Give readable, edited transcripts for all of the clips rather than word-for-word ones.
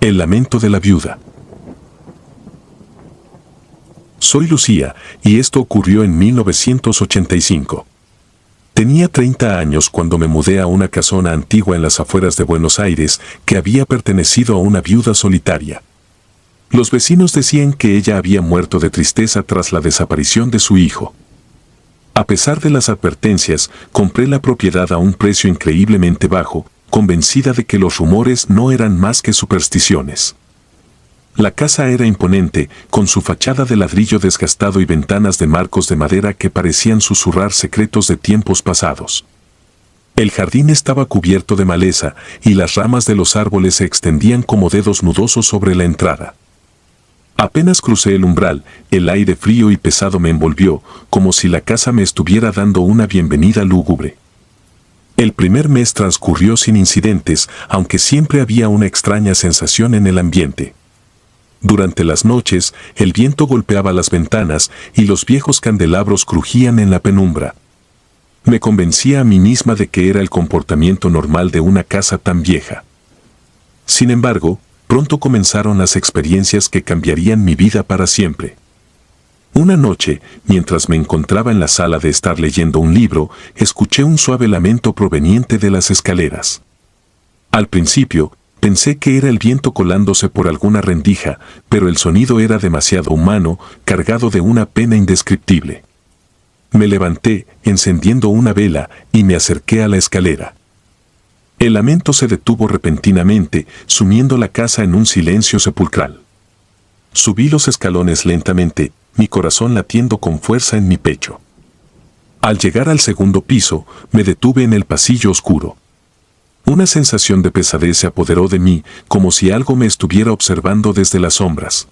El lamento de la viuda. Soy Lucía, y esto ocurrió en 1985. Tenía 30 años cuando me mudé a una casona antigua en las afueras de Buenos Aires que había pertenecido a una viuda solitaria. Los vecinos decían que ella había muerto de tristeza tras la desaparición de su hijo. A pesar de las advertencias, compré la propiedad a un precio increíblemente bajo, convencida de que los rumores no eran más que supersticiones. La casa era imponente, con su fachada de ladrillo desgastado y ventanas de marcos de madera que parecían susurrar secretos de tiempos pasados. El jardín estaba cubierto de maleza, y las ramas de los árboles se extendían como dedos nudosos sobre la entrada. Apenas crucé el umbral, el aire frío y pesado me envolvió, como si la casa me estuviera dando una bienvenida lúgubre. El primer mes transcurrió sin incidentes, aunque siempre había una extraña sensación en el ambiente. Durante las noches, el viento golpeaba las ventanas y los viejos candelabros crujían en la penumbra. Me convencía a mí misma de que era el comportamiento normal de una casa tan vieja. Sin embargo, pronto comenzaron las experiencias que cambiarían mi vida para siempre. Una noche, mientras me encontraba en la sala de estar leyendo un libro, escuché un suave lamento proveniente de las escaleras. Al principio, pensé que era el viento colándose por alguna rendija, pero el sonido era demasiado humano, cargado de una pena indescriptible. Me levanté, encendiendo una vela, y me acerqué a la escalera. El lamento se detuvo repentinamente, sumiendo la casa en un silencio sepulcral. Subí los escalones lentamente, mi corazón latiendo con fuerza en mi pecho. Al llegar al segundo piso, me detuve en el pasillo oscuro. Una sensación de pesadez se apoderó de mí, como si algo me estuviera observando desde las sombras.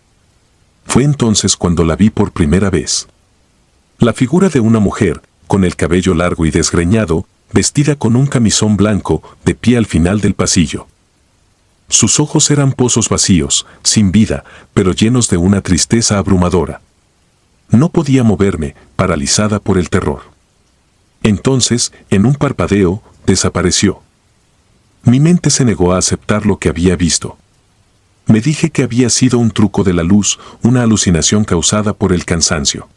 Fue entonces cuando la vi por primera vez. La figura de una mujer, con el cabello largo y desgreñado, vestida con un camisón blanco, de pie al final del pasillo. Sus ojos eran pozos vacíos, sin vida, pero llenos de una tristeza abrumadora. No podía moverme, paralizada por el terror. Entonces, en un parpadeo, desapareció. Mi mente se negó a aceptar lo que había visto. Me dije que había sido un truco de la luz, una alucinación causada por el cansancio.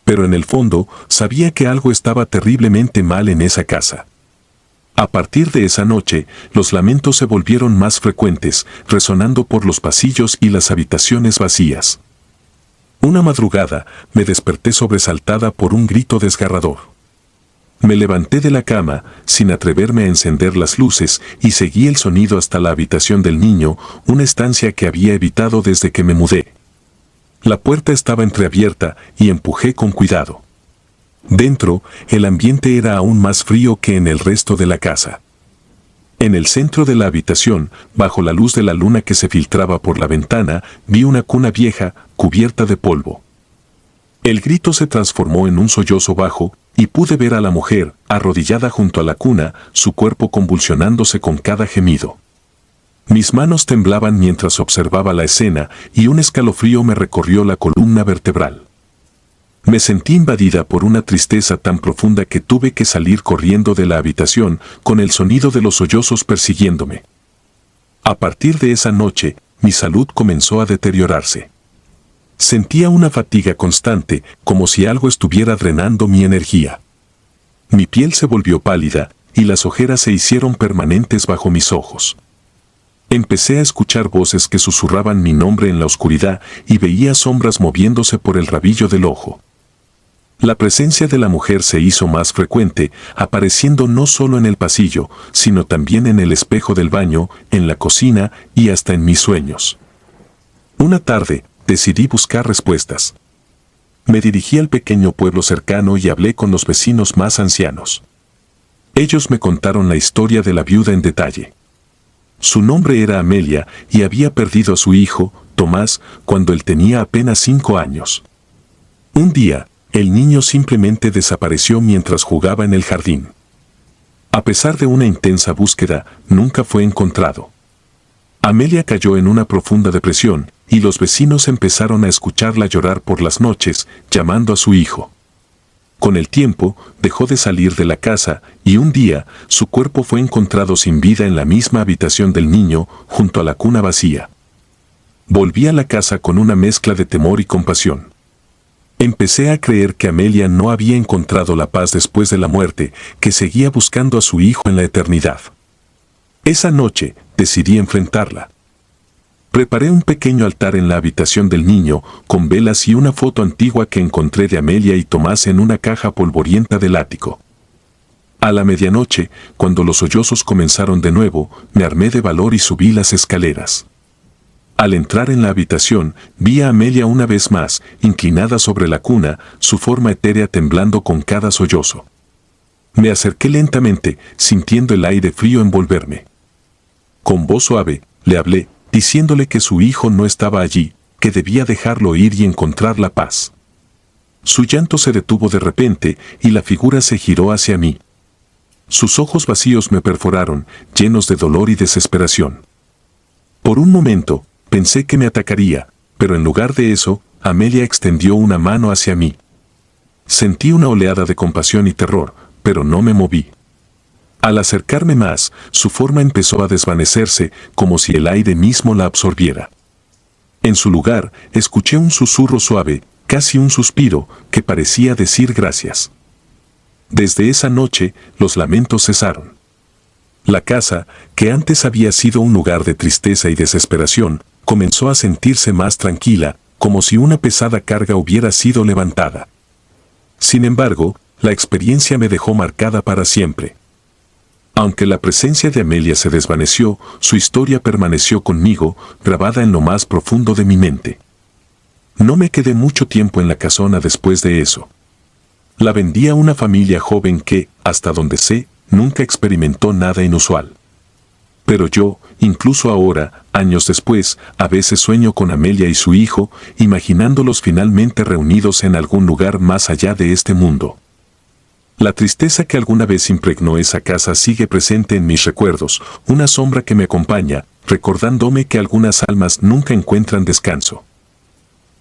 Pero en el fondo, sabía que algo estaba terriblemente mal en esa casa. A partir de esa noche, los lamentos se volvieron más frecuentes, resonando por los pasillos y las habitaciones vacías. Una madrugada, me desperté sobresaltada por un grito desgarrador. Me levanté de la cama, sin atreverme a encender las luces, y seguí el sonido hasta la habitación del niño, una estancia que había evitado desde que me mudé. La puerta estaba entreabierta, y empujé con cuidado. Dentro, el ambiente era aún más frío que en el resto de la casa. En el centro de la habitación, bajo la luz de la luna que se filtraba por la ventana, vi una cuna vieja, cubierta de polvo. El grito se transformó en un sollozo bajo, y pude ver a la mujer, arrodillada junto a la cuna, su cuerpo convulsionándose con cada gemido. Mis manos temblaban mientras observaba la escena, y un escalofrío me recorrió la columna vertebral. Me sentí invadida por una tristeza tan profunda que tuve que salir corriendo de la habitación, con el sonido de los sollozos persiguiéndome. A partir de esa noche, mi salud comenzó a deteriorarse. Sentía una fatiga constante, como si algo estuviera drenando mi energía. Mi piel se volvió pálida, y las ojeras se hicieron permanentes bajo mis ojos. Empecé a escuchar voces que susurraban mi nombre en la oscuridad, y veía sombras moviéndose por el rabillo del ojo. La presencia de la mujer se hizo más frecuente, apareciendo no solo en el pasillo, sino también en el espejo del baño, en la cocina y hasta en mis sueños. Una tarde, decidí buscar respuestas. Me dirigí al pequeño pueblo cercano y hablé con los vecinos más ancianos. Ellos me contaron la historia de la viuda en detalle. Su nombre era Amelia y había perdido a su hijo, Tomás, cuando él tenía apenas 5 años. Un día, el niño simplemente desapareció mientras jugaba en el jardín. A pesar de una intensa búsqueda, nunca fue encontrado. Amelia cayó en una profunda depresión, y los vecinos empezaron a escucharla llorar por las noches, llamando a su hijo. Con el tiempo, dejó de salir de la casa y un día su cuerpo fue encontrado sin vida en la misma habitación del niño, junto a la cuna vacía. Volví a la casa con una mezcla de temor y compasión. Empecé a creer que Amelia no había encontrado la paz después de la muerte, que seguía buscando a su hijo en la eternidad. Esa noche, decidí enfrentarla. Preparé un pequeño altar en la habitación del niño, con velas y una foto antigua que encontré de Amelia y Tomás en una caja polvorienta del ático. A la medianoche, cuando los sollozos comenzaron de nuevo, me armé de valor y subí las escaleras. Al entrar en la habitación, vi a Amelia una vez más, inclinada sobre la cuna, su forma etérea temblando con cada sollozo. Me acerqué lentamente, sintiendo el aire frío envolverme. Con voz suave, le hablé, diciéndole que su hijo no estaba allí, que debía dejarlo ir y encontrar la paz. Su llanto se detuvo de repente y la figura se giró hacia mí. Sus ojos vacíos me perforaron, llenos de dolor y desesperación. Por un momento, pensé que me atacaría, pero en lugar de eso, Amelia extendió una mano hacia mí. Sentí una oleada de compasión y terror, pero no me moví. Al acercarme más, su forma empezó a desvanecerse, como si el aire mismo la absorbiera. En su lugar, escuché un susurro suave, casi un suspiro, que parecía decir gracias. Desde esa noche, los lamentos cesaron. La casa, que antes había sido un lugar de tristeza y desesperación, comenzó a sentirse más tranquila, como si una pesada carga hubiera sido levantada. Sin embargo, la experiencia me dejó marcada para siempre. Aunque la presencia de Amelia se desvaneció, su historia permaneció conmigo, grabada en lo más profundo de mi mente. No me quedé mucho tiempo en la casona después de eso. La vendí a una familia joven que, hasta donde sé, nunca experimentó nada inusual. Pero yo, incluso ahora, años después, a veces sueño con Amelia y su hijo, imaginándolos finalmente reunidos en algún lugar más allá de este mundo. La tristeza que alguna vez impregnó esa casa sigue presente en mis recuerdos, una sombra que me acompaña, recordándome que algunas almas nunca encuentran descanso.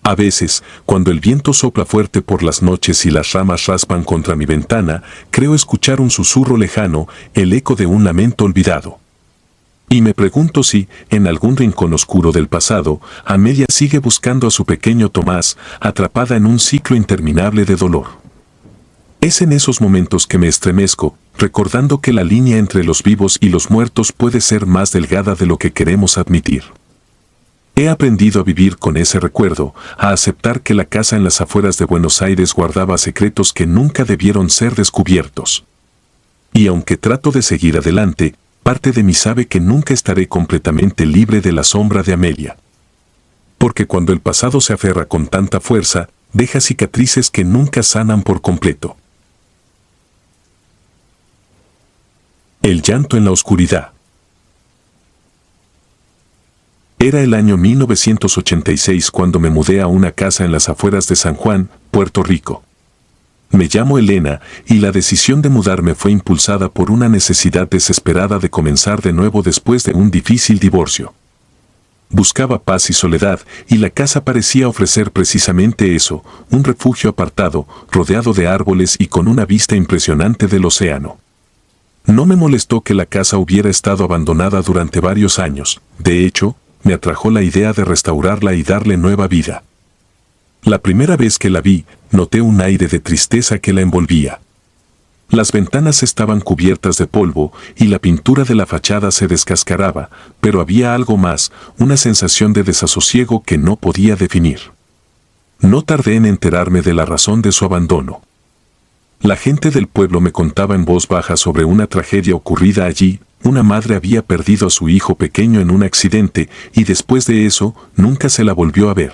A veces, cuando el viento sopla fuerte por las noches y las ramas raspan contra mi ventana, creo escuchar un susurro lejano, el eco de un lamento olvidado. Y me pregunto si, en algún rincón oscuro del pasado, Amelia sigue buscando a su pequeño Tomás, atrapada en un ciclo interminable de dolor. Es en esos momentos que me estremezco, recordando que la línea entre los vivos y los muertos puede ser más delgada de lo que queremos admitir. He aprendido a vivir con ese recuerdo, a aceptar que la casa en las afueras de Buenos Aires guardaba secretos que nunca debieron ser descubiertos. Y aunque trato de seguir adelante, parte de mí sabe que nunca estaré completamente libre de la sombra de Amelia. Porque cuando el pasado se aferra con tanta fuerza, deja cicatrices que nunca sanan por completo. El llanto en la oscuridad. Era el año 1986 cuando me mudé a una casa en las afueras de San Juan, Puerto Rico. Me llamo Elena y la decisión de mudarme fue impulsada por una necesidad desesperada de comenzar de nuevo después de un difícil divorcio. Buscaba paz y soledad, y la casa parecía ofrecer precisamente eso, un refugio apartado, rodeado de árboles y con una vista impresionante del océano. No me molestó que la casa hubiera estado abandonada durante varios años, de hecho, me atrajo la idea de restaurarla y darle nueva vida. La primera vez que la vi, noté un aire de tristeza que la envolvía. Las ventanas estaban cubiertas de polvo y la pintura de la fachada se descascaraba, pero había algo más, una sensación de desasosiego que no podía definir. No tardé en enterarme de la razón de su abandono. La gente del pueblo me contaba en voz baja sobre una tragedia ocurrida allí. Una madre había perdido a su hijo pequeño en un accidente y después de eso nunca se la volvió a ver.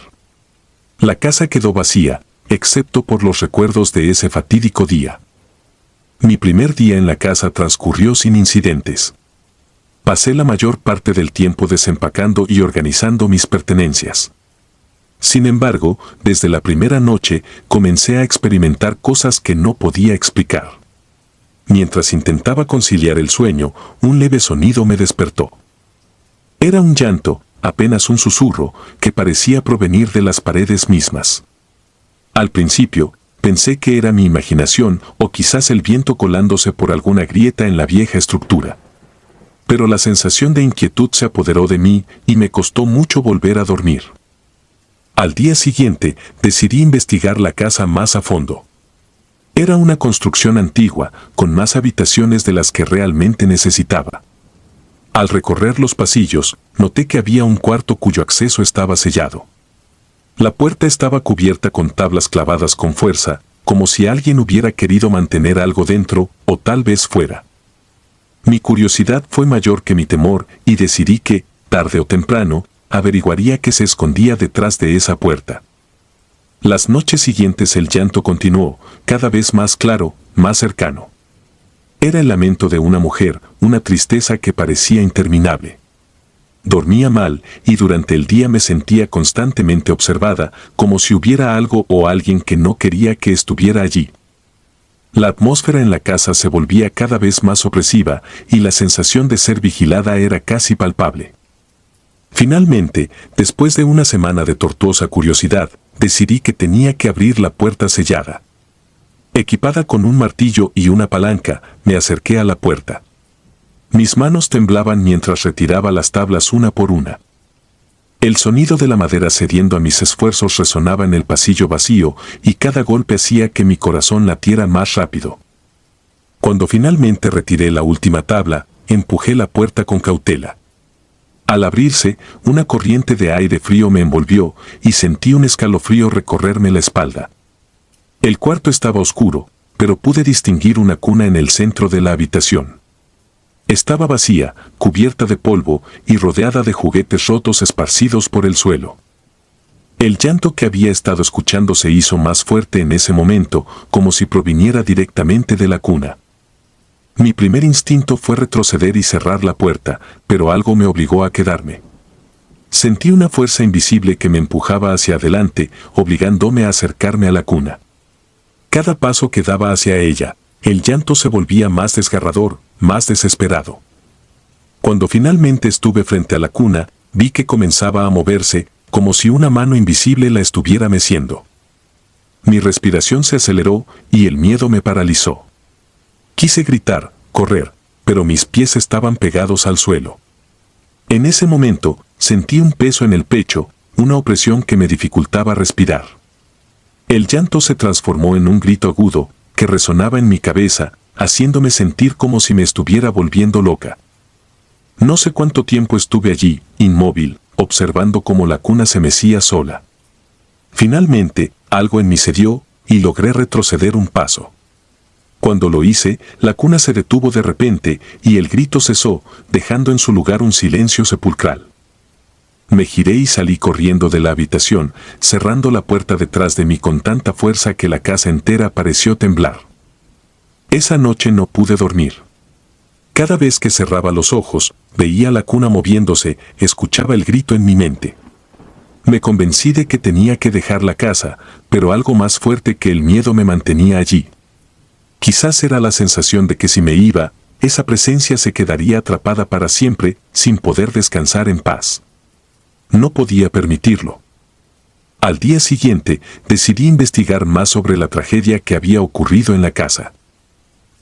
La casa quedó vacía, excepto por los recuerdos de ese fatídico día. Mi primer día en la casa transcurrió sin incidentes. Pasé la mayor parte del tiempo desempacando y organizando mis pertenencias. Sin embargo, desde la primera noche comencé a experimentar cosas que no podía explicar. Mientras intentaba conciliar el sueño, un leve sonido me despertó. Era un llanto, apenas un susurro, que parecía provenir de las paredes mismas. Al principio, pensé que era mi imaginación o quizás el viento colándose por alguna grieta en la vieja estructura. Pero la sensación de inquietud se apoderó de mí y me costó mucho volver a dormir. Al día siguiente, decidí investigar la casa más a fondo. Era una construcción antigua, con más habitaciones de las que realmente necesitaba. Al recorrer los pasillos, noté que había un cuarto cuyo acceso estaba sellado. La puerta estaba cubierta con tablas clavadas con fuerza, como si alguien hubiera querido mantener algo dentro, o tal vez fuera. Mi curiosidad fue mayor que mi temor y decidí que, tarde o temprano, averiguaría qué se escondía detrás de esa puerta. Las noches siguientes el llanto continuó, cada vez más claro, más cercano. Era el lamento de una mujer, una tristeza que parecía interminable. Dormía mal y durante el día me sentía constantemente observada, como si hubiera algo o alguien que no quería que estuviera allí. La atmósfera en la casa se volvía cada vez más opresiva y la sensación de ser vigilada era casi palpable. Finalmente, después de una semana de tortuosa curiosidad, decidí que tenía que abrir la puerta sellada. Equipada con un martillo y una palanca, me acerqué a la puerta. Mis manos temblaban mientras retiraba las tablas una por una. El sonido de la madera cediendo a mis esfuerzos resonaba en el pasillo vacío y cada golpe hacía que mi corazón latiera más rápido. Cuando finalmente retiré la última tabla, empujé la puerta con cautela. Al abrirse, una corriente de aire frío me envolvió y sentí un escalofrío recorrerme la espalda. El cuarto estaba oscuro, pero pude distinguir una cuna en el centro de la habitación. Estaba vacía, cubierta de polvo y rodeada de juguetes rotos esparcidos por el suelo. El llanto que había estado escuchando se hizo más fuerte en ese momento, como si proviniera directamente de la cuna. Mi primer instinto fue retroceder y cerrar la puerta, pero algo me obligó a quedarme. Sentí una fuerza invisible que me empujaba hacia adelante, obligándome a acercarme a la cuna. Cada paso que daba hacia ella, el llanto se volvía más desgarrador, más desesperado. Cuando finalmente estuve frente a la cuna, vi que comenzaba a moverse, como si una mano invisible la estuviera meciendo. Mi respiración se aceleró y el miedo me paralizó. Quise gritar, correr, pero mis pies estaban pegados al suelo. En ese momento, sentí un peso en el pecho, una opresión que me dificultaba respirar. El llanto se transformó en un grito agudo, que resonaba en mi cabeza, haciéndome sentir como si me estuviera volviendo loca. No sé cuánto tiempo estuve allí, inmóvil, observando cómo la cuna se mecía sola. Finalmente, algo en mí cedió, y logré retroceder un paso. Cuando lo hice, la cuna se detuvo de repente y el grito cesó, dejando en su lugar un silencio sepulcral. Me giré y salí corriendo de la habitación, cerrando la puerta detrás de mí con tanta fuerza que la casa entera pareció temblar. Esa noche no pude dormir. Cada vez que cerraba los ojos, veía la cuna moviéndose, escuchaba el grito en mi mente. Me convencí de que tenía que dejar la casa, pero algo más fuerte que el miedo me mantenía allí. Quizás era la sensación de que si me iba, esa presencia se quedaría atrapada para siempre, sin poder descansar en paz. No podía permitirlo. Al día siguiente, decidí investigar más sobre la tragedia que había ocurrido en la casa.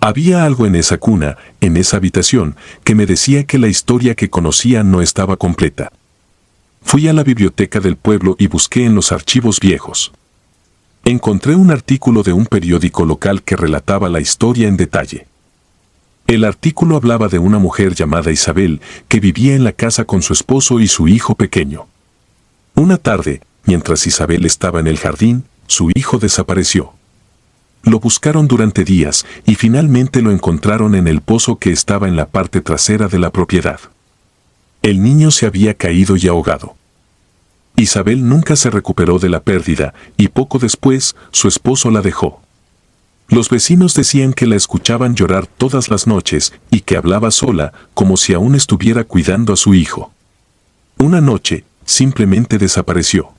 Había algo en esa cuna, en esa habitación, que me decía que la historia que conocía no estaba completa. Fui a la biblioteca del pueblo y busqué en los archivos viejos. Encontré un artículo de un periódico local que relataba la historia en detalle. El artículo hablaba de una mujer llamada Isabel que vivía en la casa con su esposo y su hijo pequeño. Una tarde, mientras Isabel estaba en el jardín, su hijo desapareció. Lo buscaron durante días y finalmente lo encontraron en el pozo que estaba en la parte trasera de la propiedad. El niño se había caído y ahogado. Isabel nunca se recuperó de la pérdida y poco después su esposo la dejó. Los vecinos decían que la escuchaban llorar todas las noches y que hablaba sola como si aún estuviera cuidando a su hijo. Una noche, simplemente desapareció.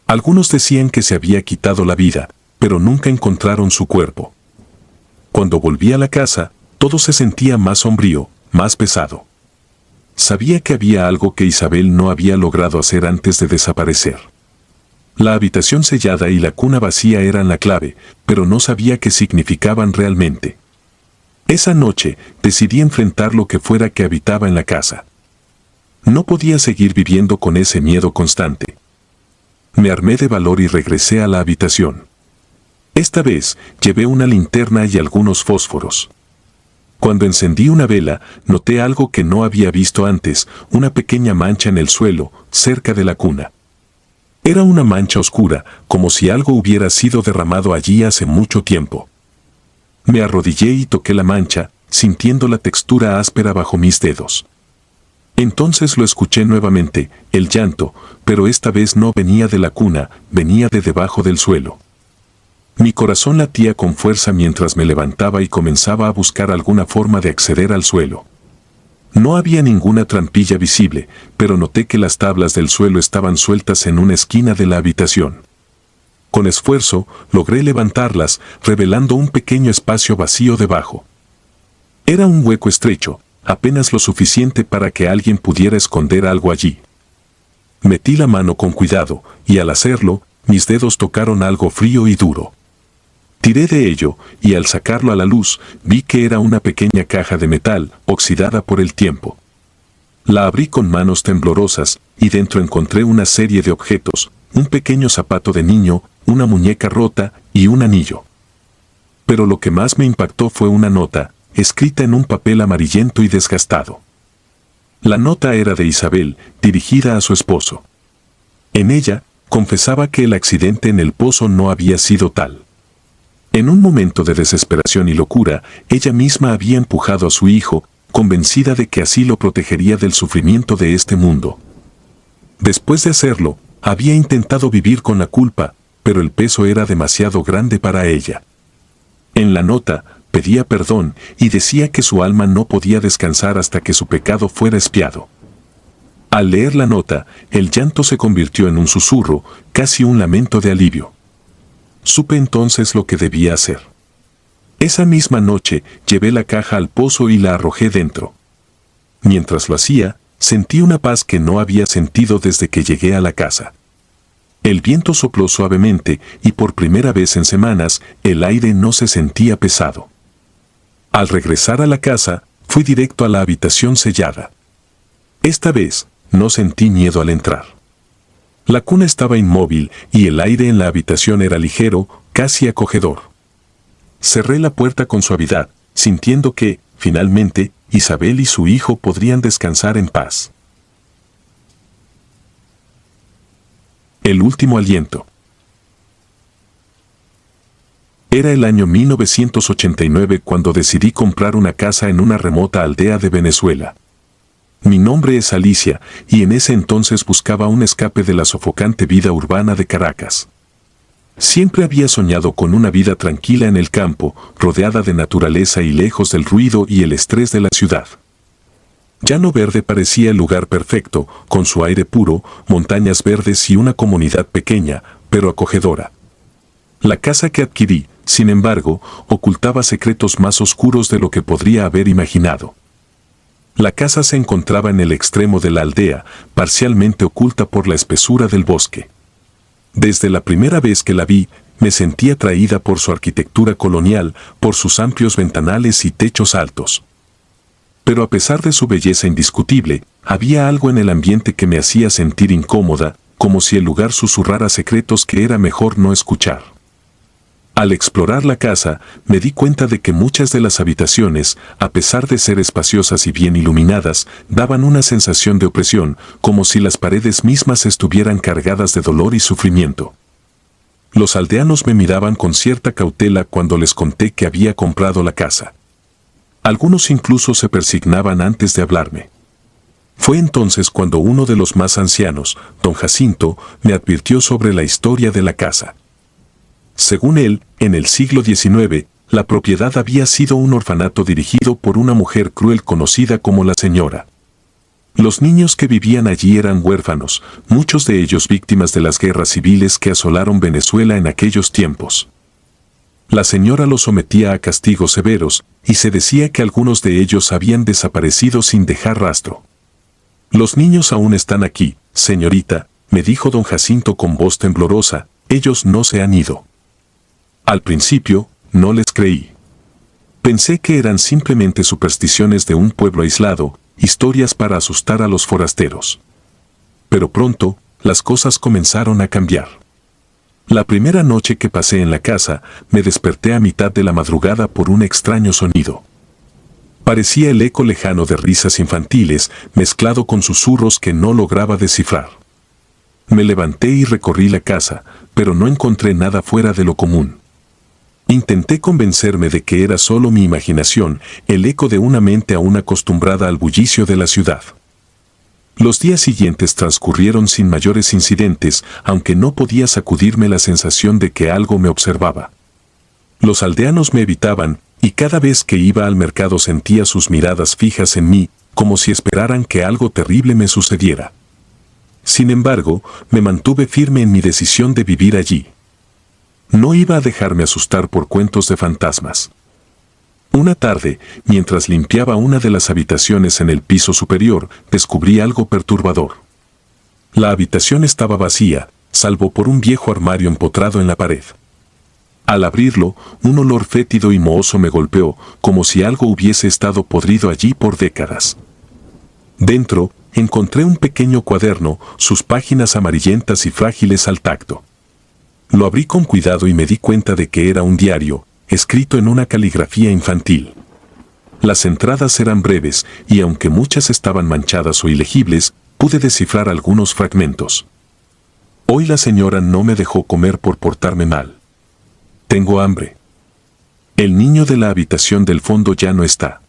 Algunos decían que se había quitado la vida, pero nunca encontraron su cuerpo. Cuando volví a la casa, todo se sentía más sombrío, más pesado. Sabía que había algo que Isabel no había logrado hacer antes de desaparecer. La habitación sellada y la cuna vacía eran la clave, pero no sabía qué significaban realmente. Esa noche decidí enfrentar lo que fuera que habitaba en la casa. No podía seguir viviendo con ese miedo constante. Me armé de valor y regresé a la habitación. Esta vez llevé una linterna y algunos fósforos. Cuando encendí una vela, noté algo que no había visto antes, una pequeña mancha en el suelo, cerca de la cuna. Era una mancha oscura, como si algo hubiera sido derramado allí hace mucho tiempo. Me arrodillé y toqué la mancha, sintiendo la textura áspera bajo mis dedos. Entonces lo escuché nuevamente, el llanto, pero esta vez no venía de la cuna, venía de debajo del suelo. Mi corazón latía con fuerza mientras me levantaba y comenzaba a buscar alguna forma de acceder al suelo. No había ninguna trampilla visible, pero noté que las tablas del suelo estaban sueltas en una esquina de la habitación. Con esfuerzo, logré levantarlas, revelando un pequeño espacio vacío debajo. Era un hueco estrecho, apenas lo suficiente para que alguien pudiera esconder algo allí. Metí la mano con cuidado, y al hacerlo, mis dedos tocaron algo frío y duro. Tiré de ello, y al sacarlo a la luz, vi que era una pequeña caja de metal, oxidada por el tiempo. La abrí con manos temblorosas, y dentro encontré una serie de objetos, un pequeño zapato de niño, una muñeca rota y un anillo. Pero lo que más me impactó fue una nota, escrita en un papel amarillento y desgastado. La nota era de Isabel, dirigida a su esposo. En ella, confesaba que el accidente en el pozo no había sido tal. En un momento de desesperación y locura, ella misma había empujado a su hijo, convencida de que así lo protegería del sufrimiento de este mundo. Después de hacerlo, había intentado vivir con la culpa, pero el peso era demasiado grande para ella. En la nota, pedía perdón y decía que su alma no podía descansar hasta que su pecado fuera expiado. Al leer la nota, el llanto se convirtió en un susurro, casi un lamento de alivio. Supe entonces lo que debía hacer. Esa misma noche llevé la caja al pozo y la arrojé dentro. Mientras lo hacía, sentí una paz que no había sentido desde que llegué a la casa. El viento sopló suavemente y por primera vez en semanas el aire no se sentía pesado. Al regresar a la casa, fui directo a la habitación sellada. Esta vez, no sentí miedo al entrar. La cuna estaba inmóvil y el aire en la habitación era ligero, casi acogedor. Cerré la puerta con suavidad, sintiendo que, finalmente, Isabel y su hijo podrían descansar en paz. El último aliento. Era el año 1989 cuando decidí comprar una casa en una remota aldea de Venezuela. Mi nombre es Alicia, y en ese entonces buscaba un escape de la sofocante vida urbana de Caracas. Siempre había soñado con una vida tranquila en el campo, rodeada de naturaleza y lejos del ruido y el estrés de la ciudad. Llano Verde parecía el lugar perfecto, con su aire puro, montañas verdes y una comunidad pequeña, pero acogedora. La casa que adquirí, sin embargo, ocultaba secretos más oscuros de lo que podría haber imaginado. La casa se encontraba en el extremo de la aldea, parcialmente oculta por la espesura del bosque. Desde la primera vez que la vi, me sentí atraída por su arquitectura colonial, por sus amplios ventanales y techos altos. Pero a pesar de su belleza indiscutible, había algo en el ambiente que me hacía sentir incómoda, como si el lugar susurrara secretos que era mejor no escuchar. Al explorar la casa, me di cuenta de que muchas de las habitaciones, a pesar de ser espaciosas y bien iluminadas, daban una sensación de opresión, como si las paredes mismas estuvieran cargadas de dolor y sufrimiento. Los aldeanos me miraban con cierta cautela cuando les conté que había comprado la casa. Algunos incluso se persignaban antes de hablarme. Fue entonces cuando uno de los más ancianos, don Jacinto, me advirtió sobre la historia de la casa. Según él, en el siglo XIX, la propiedad había sido un orfanato dirigido por una mujer cruel conocida como la señora. Los niños que vivían allí eran huérfanos, muchos de ellos víctimas de las guerras civiles que asolaron Venezuela en aquellos tiempos. La señora los sometía a castigos severos, y se decía que algunos de ellos habían desaparecido sin dejar rastro. «Los niños aún están aquí, señorita», me dijo don Jacinto con voz temblorosa, ellos no se han ido. Al principio, no les creí. Pensé que eran simplemente supersticiones de un pueblo aislado, historias para asustar a los forasteros. Pero pronto, las cosas comenzaron a cambiar. La primera noche que pasé en la casa, me desperté a mitad de la madrugada por un extraño sonido. Parecía el eco lejano de risas infantiles, mezclado con susurros que no lograba descifrar. Me levanté y recorrí la casa, pero no encontré nada fuera de lo común. Intenté convencerme de que era solo mi imaginación, el eco de una mente aún acostumbrada al bullicio de la ciudad. Los días siguientes transcurrieron sin mayores incidentes, aunque no podía sacudirme la sensación de que algo me observaba. Los aldeanos me evitaban, y cada vez que iba al mercado sentía sus miradas fijas en mí, como si esperaran que algo terrible me sucediera. Sin embargo, me mantuve firme en mi decisión de vivir allí. No iba a dejarme asustar por cuentos de fantasmas. Una tarde, mientras limpiaba una de las habitaciones en el piso superior, descubrí algo perturbador. La habitación estaba vacía, salvo por un viejo armario empotrado en la pared. Al abrirlo, un olor fétido y mohoso me golpeó, como si algo hubiese estado podrido allí por décadas. Dentro, encontré un pequeño cuaderno, sus páginas amarillentas y frágiles al tacto. Lo abrí con cuidado y me di cuenta de que era un diario, escrito en una caligrafía infantil. Las entradas eran breves, y aunque muchas estaban manchadas o ilegibles, pude descifrar algunos fragmentos. Hoy la señora no me dejó comer por portarme mal. Tengo hambre. El niño de la habitación del fondo ya no está.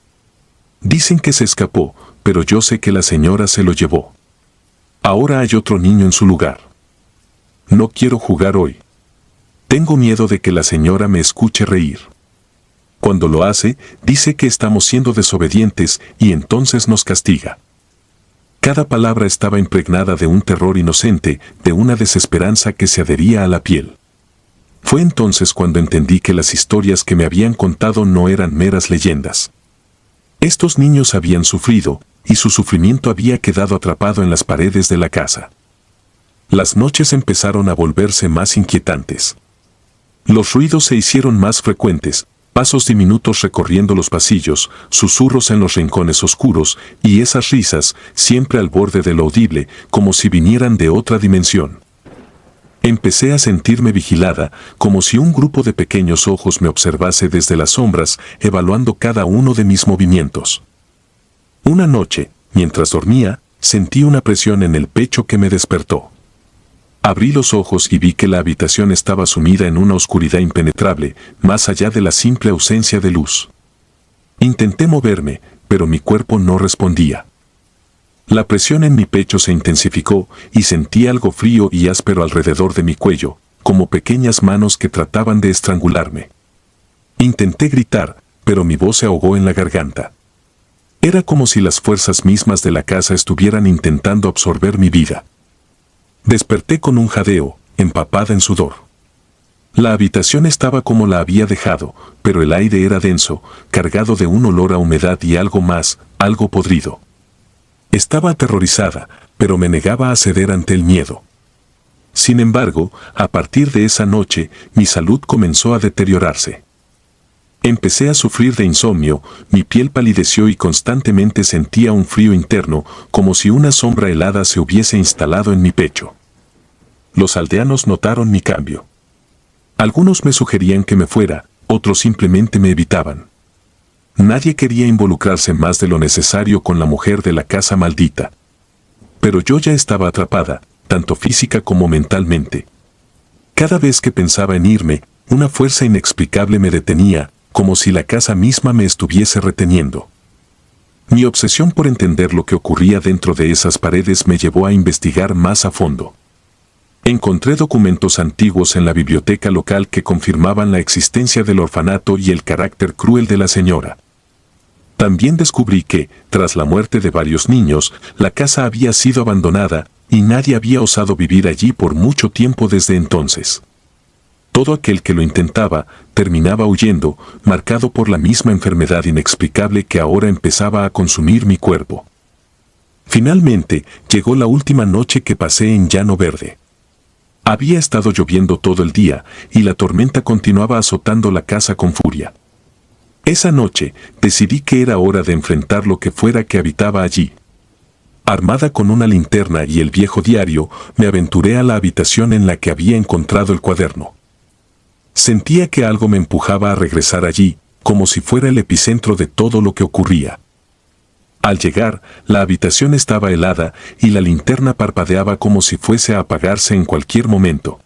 Dicen que se escapó, pero yo sé que la señora se lo llevó. Ahora hay otro niño en su lugar. No quiero jugar hoy. Tengo miedo de que la señora me escuche reír. Cuando lo hace, dice que estamos siendo desobedientes y entonces nos castiga. Cada palabra estaba impregnada de un terror inocente, de una desesperanza que se adhería a la piel. Fue entonces cuando entendí que las historias que me habían contado no eran meras leyendas. Estos niños habían sufrido, y su sufrimiento había quedado atrapado en las paredes de la casa. Las noches empezaron a volverse más inquietantes. Los ruidos se hicieron más frecuentes, pasos diminutos recorriendo los pasillos, susurros en los rincones oscuros, y esas risas, siempre al borde de lo audible, como si vinieran de otra dimensión. Empecé a sentirme vigilada, como si un grupo de pequeños ojos me observase desde las sombras, evaluando cada uno de mis movimientos. Una noche, mientras dormía, sentí una presión en el pecho que me despertó. Abrí los ojos y vi que la habitación estaba sumida en una oscuridad impenetrable, más allá de la simple ausencia de luz. Intenté moverme, pero mi cuerpo no respondía. La presión en mi pecho se intensificó y sentí algo frío y áspero alrededor de mi cuello, como pequeñas manos que trataban de estrangularme. Intenté gritar, pero mi voz se ahogó en la garganta. Era como si las fuerzas mismas de la casa estuvieran intentando absorber mi vida. Desperté con un jadeo, empapada en sudor. La habitación estaba como la había dejado, pero el aire era denso, cargado de un olor a humedad y algo más, algo podrido. Estaba aterrorizada, pero me negaba a ceder ante el miedo. Sin embargo, a partir de esa noche, mi salud comenzó a deteriorarse. Empecé a sufrir de insomnio, mi piel palideció y constantemente sentía un frío interno, como si una sombra helada se hubiese instalado en mi pecho. Los aldeanos notaron mi cambio. Algunos me sugerían que me fuera, otros simplemente me evitaban. Nadie quería involucrarse más de lo necesario con la mujer de la casa maldita. Pero yo ya estaba atrapada, tanto física como mentalmente. Cada vez que pensaba en irme, una fuerza inexplicable me detenía, como si la casa misma me estuviese reteniendo. Mi obsesión por entender lo que ocurría dentro de esas paredes me llevó a investigar más a fondo. Encontré documentos antiguos en la biblioteca local que confirmaban la existencia del orfanato y el carácter cruel de la señora. También descubrí que, tras la muerte de varios niños, la casa había sido abandonada y nadie había osado vivir allí por mucho tiempo desde entonces. Todo aquel que lo intentaba terminaba huyendo, marcado por la misma enfermedad inexplicable que ahora empezaba a consumir mi cuerpo. Finalmente, llegó la última noche que pasé en Llano Verde. Había estado lloviendo todo el día y la tormenta continuaba azotando la casa con furia. Esa noche, decidí que era hora de enfrentar lo que fuera que habitaba allí. Armada con una linterna y el viejo diario, me aventuré a la habitación en la que había encontrado el cuaderno. Sentía que algo me empujaba a regresar allí, como si fuera el epicentro de todo lo que ocurría. Al llegar, la habitación estaba helada y la linterna parpadeaba como si fuese a apagarse en cualquier momento.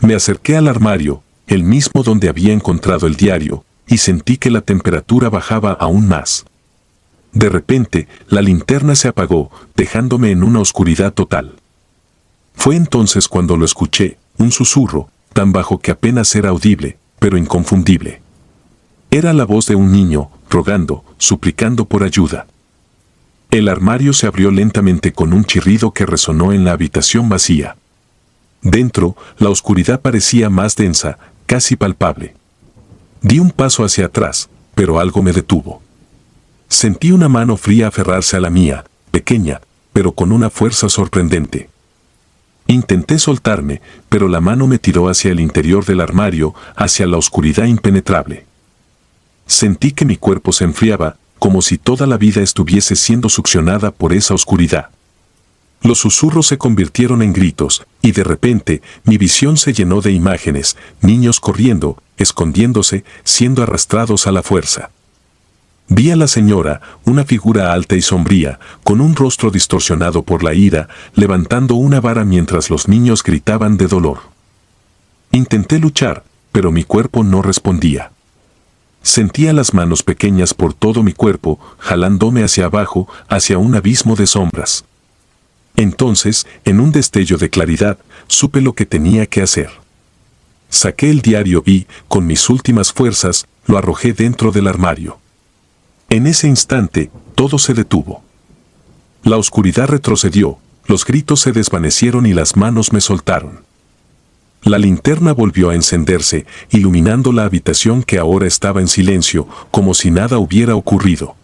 Me acerqué al armario, el mismo donde había encontrado el diario, y sentí que la temperatura bajaba aún más. De repente, la linterna se apagó, dejándome en una oscuridad total. Fue entonces cuando lo escuché, un susurro, tan bajo que apenas era audible, pero inconfundible. Era la voz de un niño, rogando, suplicando por ayuda. El armario se abrió lentamente con un chirrido que resonó en la habitación vacía. Dentro, la oscuridad parecía más densa, casi palpable. Di un paso hacia atrás, pero algo me detuvo. Sentí una mano fría aferrarse a la mía, pequeña, pero con una fuerza sorprendente. Intenté soltarme, pero la mano me tiró hacia el interior del armario, hacia la oscuridad impenetrable. Sentí que mi cuerpo se enfriaba, como si toda la vida estuviese siendo succionada por esa oscuridad. Los susurros se convirtieron en gritos, y de repente mi visión se llenó de imágenes, niños corriendo, escondiéndose, siendo arrastrados a la fuerza. Vi a la señora, una figura alta y sombría, con un rostro distorsionado por la ira, levantando una vara mientras los niños gritaban de dolor. Intenté luchar, pero mi cuerpo no respondía. Sentía las manos pequeñas por todo mi cuerpo, jalándome hacia abajo, hacia un abismo de sombras. Entonces, en un destello de claridad, supe lo que tenía que hacer. Saqué el diario y, con mis últimas fuerzas, lo arrojé dentro del armario. En ese instante, todo se detuvo. La oscuridad retrocedió, los gritos se desvanecieron y las manos me soltaron. La linterna volvió a encenderse, iluminando la habitación que ahora estaba en silencio, como si nada hubiera ocurrido.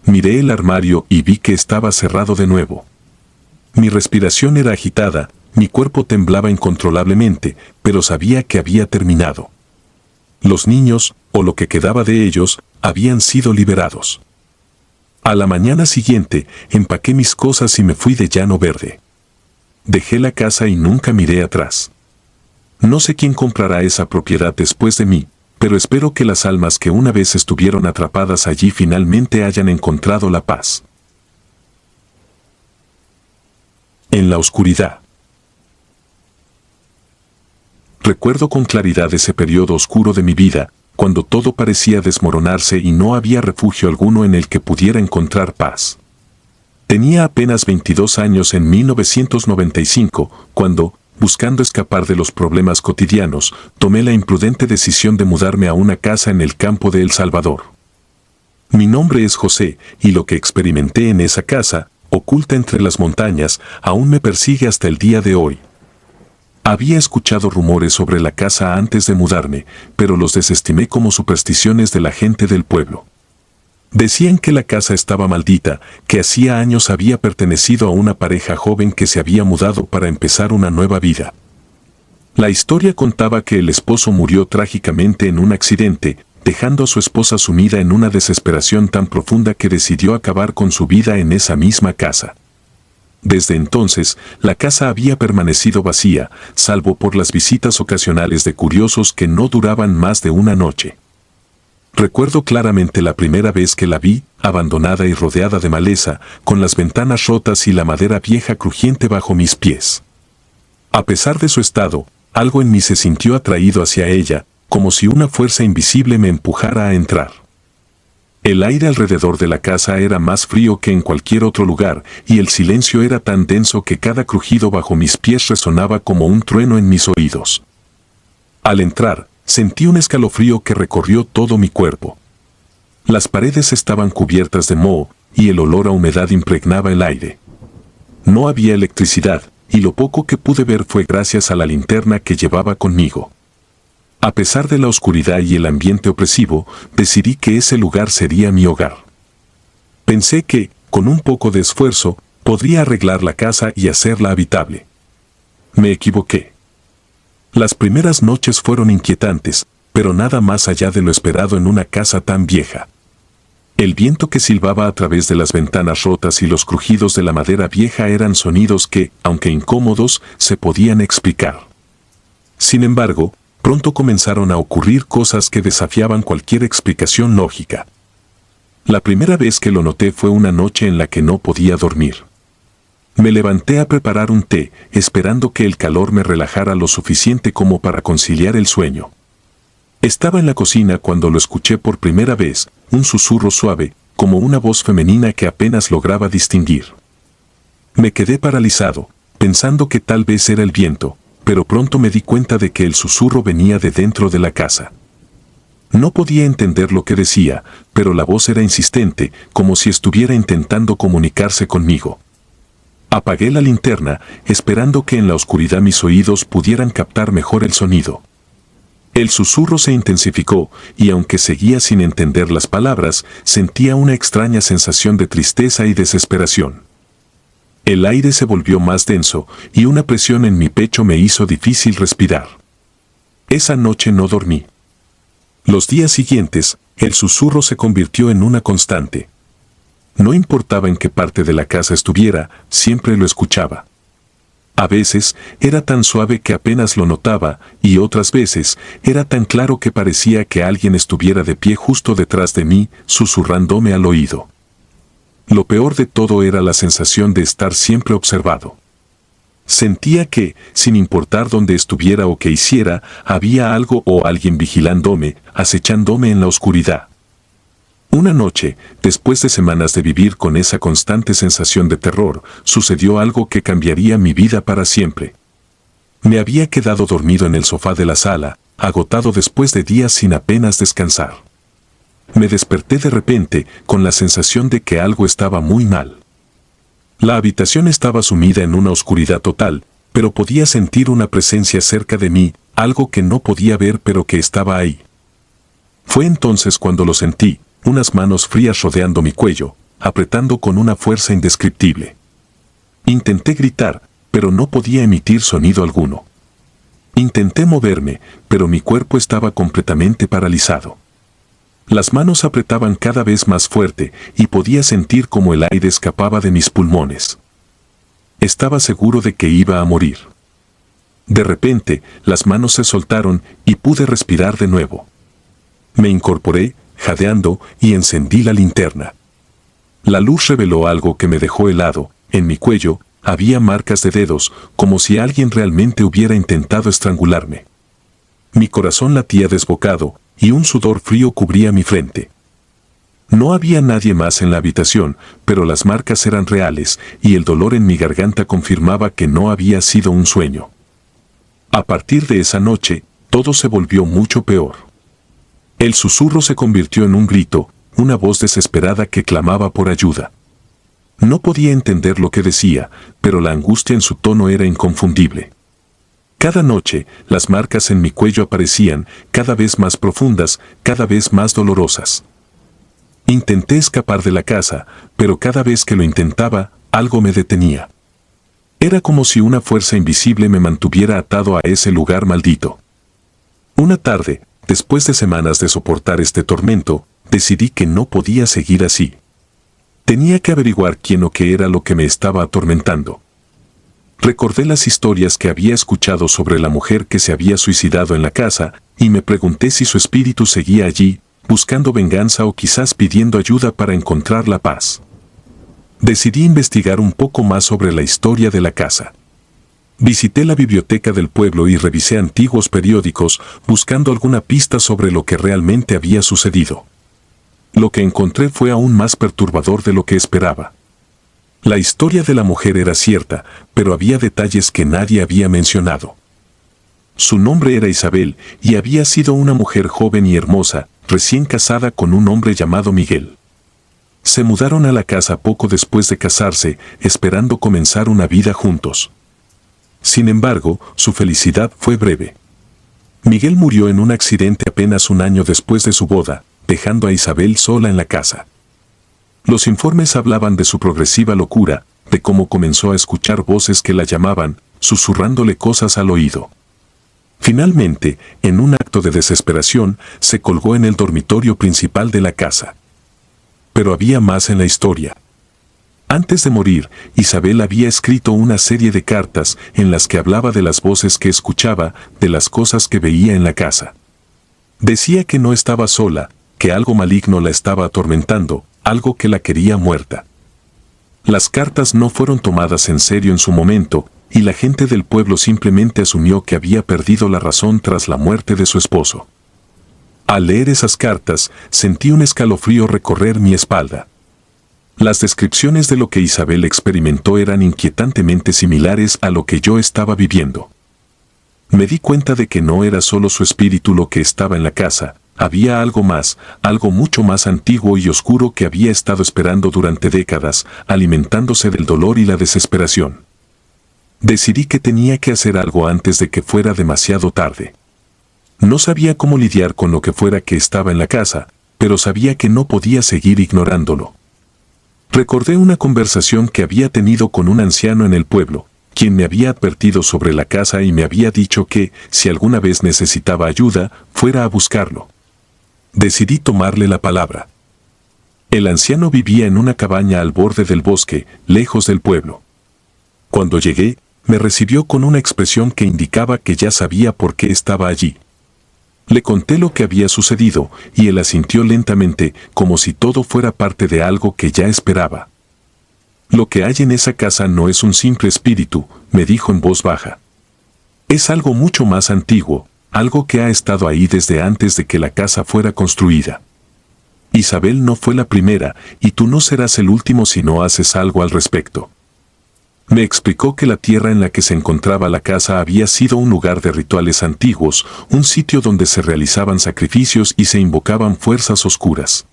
Miré el armario y vi que estaba cerrado de nuevo. Mi respiración era agitada, mi cuerpo temblaba incontrolablemente, pero sabía que había terminado. Los niños, o lo que quedaba de ellos, habían sido liberados. A la mañana siguiente, empaqué mis cosas y me fui de Llano Verde. Dejé la casa y nunca miré atrás. No sé quién comprará esa propiedad después de mí, pero espero que las almas que una vez estuvieron atrapadas allí finalmente hayan encontrado la paz. En la oscuridad. Recuerdo con claridad ese periodo oscuro de mi vida, cuando todo parecía desmoronarse y no había refugio alguno en el que pudiera encontrar paz. Tenía apenas 22 años en 1995, cuando, buscando escapar de los problemas cotidianos, tomé la imprudente decisión de mudarme a una casa en el campo de El Salvador. Mi nombre es José, y lo que experimenté en esa casa, oculta entre las montañas, aún me persigue hasta el día de hoy. Había escuchado rumores sobre la casa antes de mudarme, pero los desestimé como supersticiones de la gente del pueblo. Decían que la casa estaba maldita, que hacía años había pertenecido a una pareja joven que se había mudado para empezar una nueva vida. La historia contaba que el esposo murió trágicamente en un accidente, dejando a su esposa sumida en una desesperación tan profunda que decidió acabar con su vida en esa misma casa. Desde entonces, la casa había permanecido vacía, salvo por las visitas ocasionales de curiosos que no duraban más de una noche. Recuerdo claramente la primera vez que la vi, abandonada y rodeada de maleza, con las ventanas rotas y la madera vieja crujiente bajo mis pies. A pesar de su estado, algo en mí se sintió atraído hacia ella, como si una fuerza invisible me empujara a entrar. El aire alrededor de la casa era más frío que en cualquier otro lugar, y el silencio era tan denso que cada crujido bajo mis pies resonaba como un trueno en mis oídos. Al entrar, sentí un escalofrío que recorrió todo mi cuerpo. Las paredes estaban cubiertas de moho, y el olor a humedad impregnaba el aire. No había electricidad, y lo poco que pude ver fue gracias a la linterna que llevaba conmigo. A pesar de la oscuridad y el ambiente opresivo, decidí que ese lugar sería mi hogar. Pensé que, con un poco de esfuerzo, podría arreglar la casa y hacerla habitable. Me equivoqué. Las primeras noches fueron inquietantes, pero nada más allá de lo esperado en una casa tan vieja. El viento que silbaba a través de las ventanas rotas y los crujidos de la madera vieja eran sonidos que, aunque incómodos, se podían explicar. Sin embargo, pronto comenzaron a ocurrir cosas que desafiaban cualquier explicación lógica. La primera vez que lo noté fue una noche en la que no podía dormir. Me levanté a preparar un té, esperando que el calor me relajara lo suficiente como para conciliar el sueño. Estaba en la cocina cuando lo escuché por primera vez, un susurro suave, como una voz femenina que apenas lograba distinguir. Me quedé paralizado, pensando que tal vez era el viento, pero pronto me di cuenta de que el susurro venía de dentro de la casa. No podía entender lo que decía, pero la voz era insistente, como si estuviera intentando comunicarse conmigo. Apagué la linterna, esperando que en la oscuridad mis oídos pudieran captar mejor el sonido. El susurro se intensificó, y aunque seguía sin entender las palabras, sentía una extraña sensación de tristeza y desesperación. El aire se volvió más denso, y una presión en mi pecho me hizo difícil respirar. Esa noche no dormí. Los días siguientes, el susurro se convirtió en una constante. No importaba en qué parte de la casa estuviera, siempre lo escuchaba. A veces, era tan suave que apenas lo notaba, y otras veces, era tan claro que parecía que alguien estuviera de pie justo detrás de mí, susurrándome al oído. Lo peor de todo era la sensación de estar siempre observado. Sentía que, sin importar dónde estuviera o qué hiciera, había algo o alguien vigilándome, acechándome en la oscuridad. Una noche, después de semanas de vivir con esa constante sensación de terror, sucedió algo que cambiaría mi vida para siempre. Me había quedado dormido en el sofá de la sala, agotado después de días sin apenas descansar. Me desperté de repente, con la sensación de que algo estaba muy mal. La habitación estaba sumida en una oscuridad total, pero podía sentir una presencia cerca de mí, algo que no podía ver pero que estaba ahí. Fue entonces cuando lo sentí, unas manos frías rodeando mi cuello, apretando con una fuerza indescriptible. Intenté gritar, pero no podía emitir sonido alguno. Intenté moverme, pero mi cuerpo estaba completamente paralizado. Las manos apretaban cada vez más fuerte y podía sentir cómo el aire escapaba de mis pulmones. Estaba seguro de que iba a morir. De repente, las manos se soltaron y pude respirar de nuevo. Me incorporé, jadeando, y encendí la linterna. La luz reveló algo que me dejó helado. En mi cuello había marcas de dedos, como si alguien realmente hubiera intentado estrangularme. Mi corazón latía desbocado, y un sudor frío cubría mi frente. No había nadie más en la habitación, pero las marcas eran reales, y el dolor en mi garganta confirmaba que no había sido un sueño. A partir de esa noche, todo se volvió mucho peor. El susurro se convirtió en un grito, una voz desesperada que clamaba por ayuda. No podía entender lo que decía, pero la angustia en su tono era inconfundible. Cada noche, las marcas en mi cuello aparecían, cada vez más profundas, cada vez más dolorosas. Intenté escapar de la casa, pero cada vez que lo intentaba, algo me detenía. Era como si una fuerza invisible me mantuviera atado a ese lugar maldito. Una tarde, después de semanas de soportar este tormento, decidí que no podía seguir así. Tenía que averiguar quién o qué era lo que me estaba atormentando. Recordé las historias que había escuchado sobre la mujer que se había suicidado en la casa, y me pregunté si su espíritu seguía allí, buscando venganza o quizás pidiendo ayuda para encontrar la paz. Decidí investigar un poco más sobre la historia de la casa. Visité la biblioteca del pueblo y revisé antiguos periódicos, buscando alguna pista sobre lo que realmente había sucedido. Lo que encontré fue aún más perturbador de lo que esperaba. La historia de la mujer era cierta, pero había detalles que nadie había mencionado. Su nombre era Isabel, y había sido una mujer joven y hermosa, recién casada con un hombre llamado Miguel. Se mudaron a la casa poco después de casarse, esperando comenzar una vida juntos. Sin embargo, su felicidad fue breve. Miguel murió en un accidente apenas un año después de su boda, dejando a Isabel sola en la casa. Los informes hablaban de su progresiva locura, de cómo comenzó a escuchar voces que la llamaban, susurrándole cosas al oído. Finalmente, en un acto de desesperación, se colgó en el dormitorio principal de la casa. Pero había más en la historia. Antes de morir, Isabel había escrito una serie de cartas en las que hablaba de las voces que escuchaba, de las cosas que veía en la casa. Decía que no estaba sola, que algo maligno la estaba atormentando, algo que la quería muerta. Las cartas no fueron tomadas en serio en su momento, y la gente del pueblo simplemente asumió que había perdido la razón tras la muerte de su esposo. Al leer esas cartas, sentí un escalofrío recorrer mi espalda. Las descripciones de lo que Isabel experimentó eran inquietantemente similares a lo que yo estaba viviendo. Me di cuenta de que no era solo su espíritu lo que estaba en la casa, había algo más, algo mucho más antiguo y oscuro que había estado esperando durante décadas, alimentándose del dolor y la desesperación. Decidí que tenía que hacer algo antes de que fuera demasiado tarde. No sabía cómo lidiar con lo que fuera que estaba en la casa, pero sabía que no podía seguir ignorándolo. Recordé una conversación que había tenido con un anciano en el pueblo, quien me había advertido sobre la casa y me había dicho que, si alguna vez necesitaba ayuda, fuera a buscarlo. Decidí tomarle la palabra. El anciano vivía en una cabaña al borde del bosque, lejos del pueblo. Cuando llegué, me recibió con una expresión que indicaba que ya sabía por qué estaba allí. Le conté lo que había sucedido, y él asintió lentamente, como si todo fuera parte de algo que ya esperaba. Lo que hay en esa casa no es un simple espíritu, me dijo en voz baja. Es algo mucho más antiguo, algo que ha estado ahí desde antes de que la casa fuera construida. Isabel no fue la primera, y tú no serás el último si no haces algo al respecto. Me explicó que la tierra en la que se encontraba la casa había sido un lugar de rituales antiguos, un sitio donde se realizaban sacrificios y se invocaban fuerzas oscuras.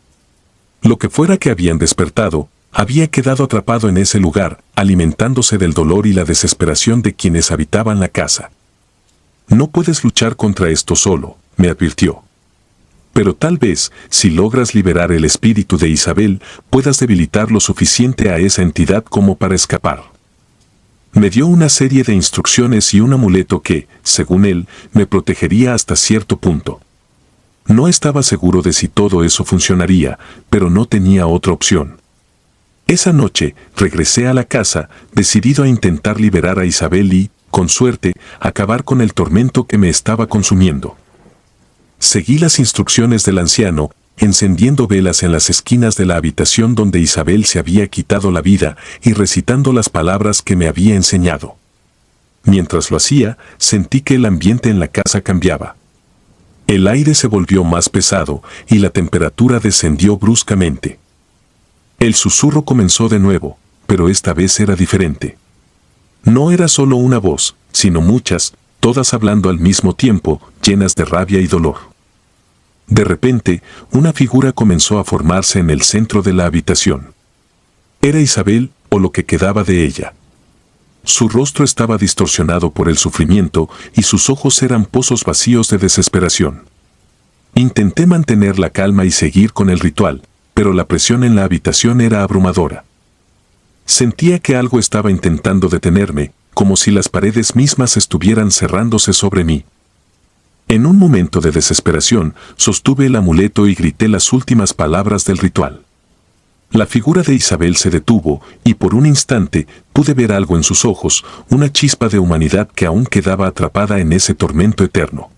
Lo que fuera que habían despertado, había quedado atrapado en ese lugar, alimentándose del dolor y la desesperación de quienes habitaban la casa. No puedes luchar contra esto solo, me advirtió. Pero tal vez, si logras liberar el espíritu de Isabel, puedas debilitar lo suficiente a esa entidad como para escapar. Me dio una serie de instrucciones y un amuleto que, según él, me protegería hasta cierto punto. No estaba seguro de si todo eso funcionaría, pero no tenía otra opción. Esa noche, regresé a la casa, decidido a intentar liberar a Isabel y, con suerte, acabar con el tormento que me estaba consumiendo. Seguí las instrucciones del anciano, encendiendo velas en las esquinas de la habitación donde Isabel se había quitado la vida y recitando las palabras que me había enseñado. Mientras lo hacía, sentí que el ambiente en la casa cambiaba. El aire se volvió más pesado y la temperatura descendió bruscamente. El susurro comenzó de nuevo, pero esta vez era diferente. No era solo una voz, sino muchas, todas hablando al mismo tiempo, llenas de rabia y dolor. De repente, una figura comenzó a formarse en el centro de la habitación. Era Isabel, o lo que quedaba de ella. Su rostro estaba distorsionado por el sufrimiento y sus ojos eran pozos vacíos de desesperación. Intenté mantener la calma y seguir con el ritual, pero la presión en la habitación era abrumadora. Sentía que algo estaba intentando detenerme, como si las paredes mismas estuvieran cerrándose sobre mí. En un momento de desesperación, sostuve el amuleto y grité las últimas palabras del ritual. La figura de Isabel se detuvo, y por un instante pude ver algo en sus ojos, una chispa de humanidad que aún quedaba atrapada en ese tormento eterno.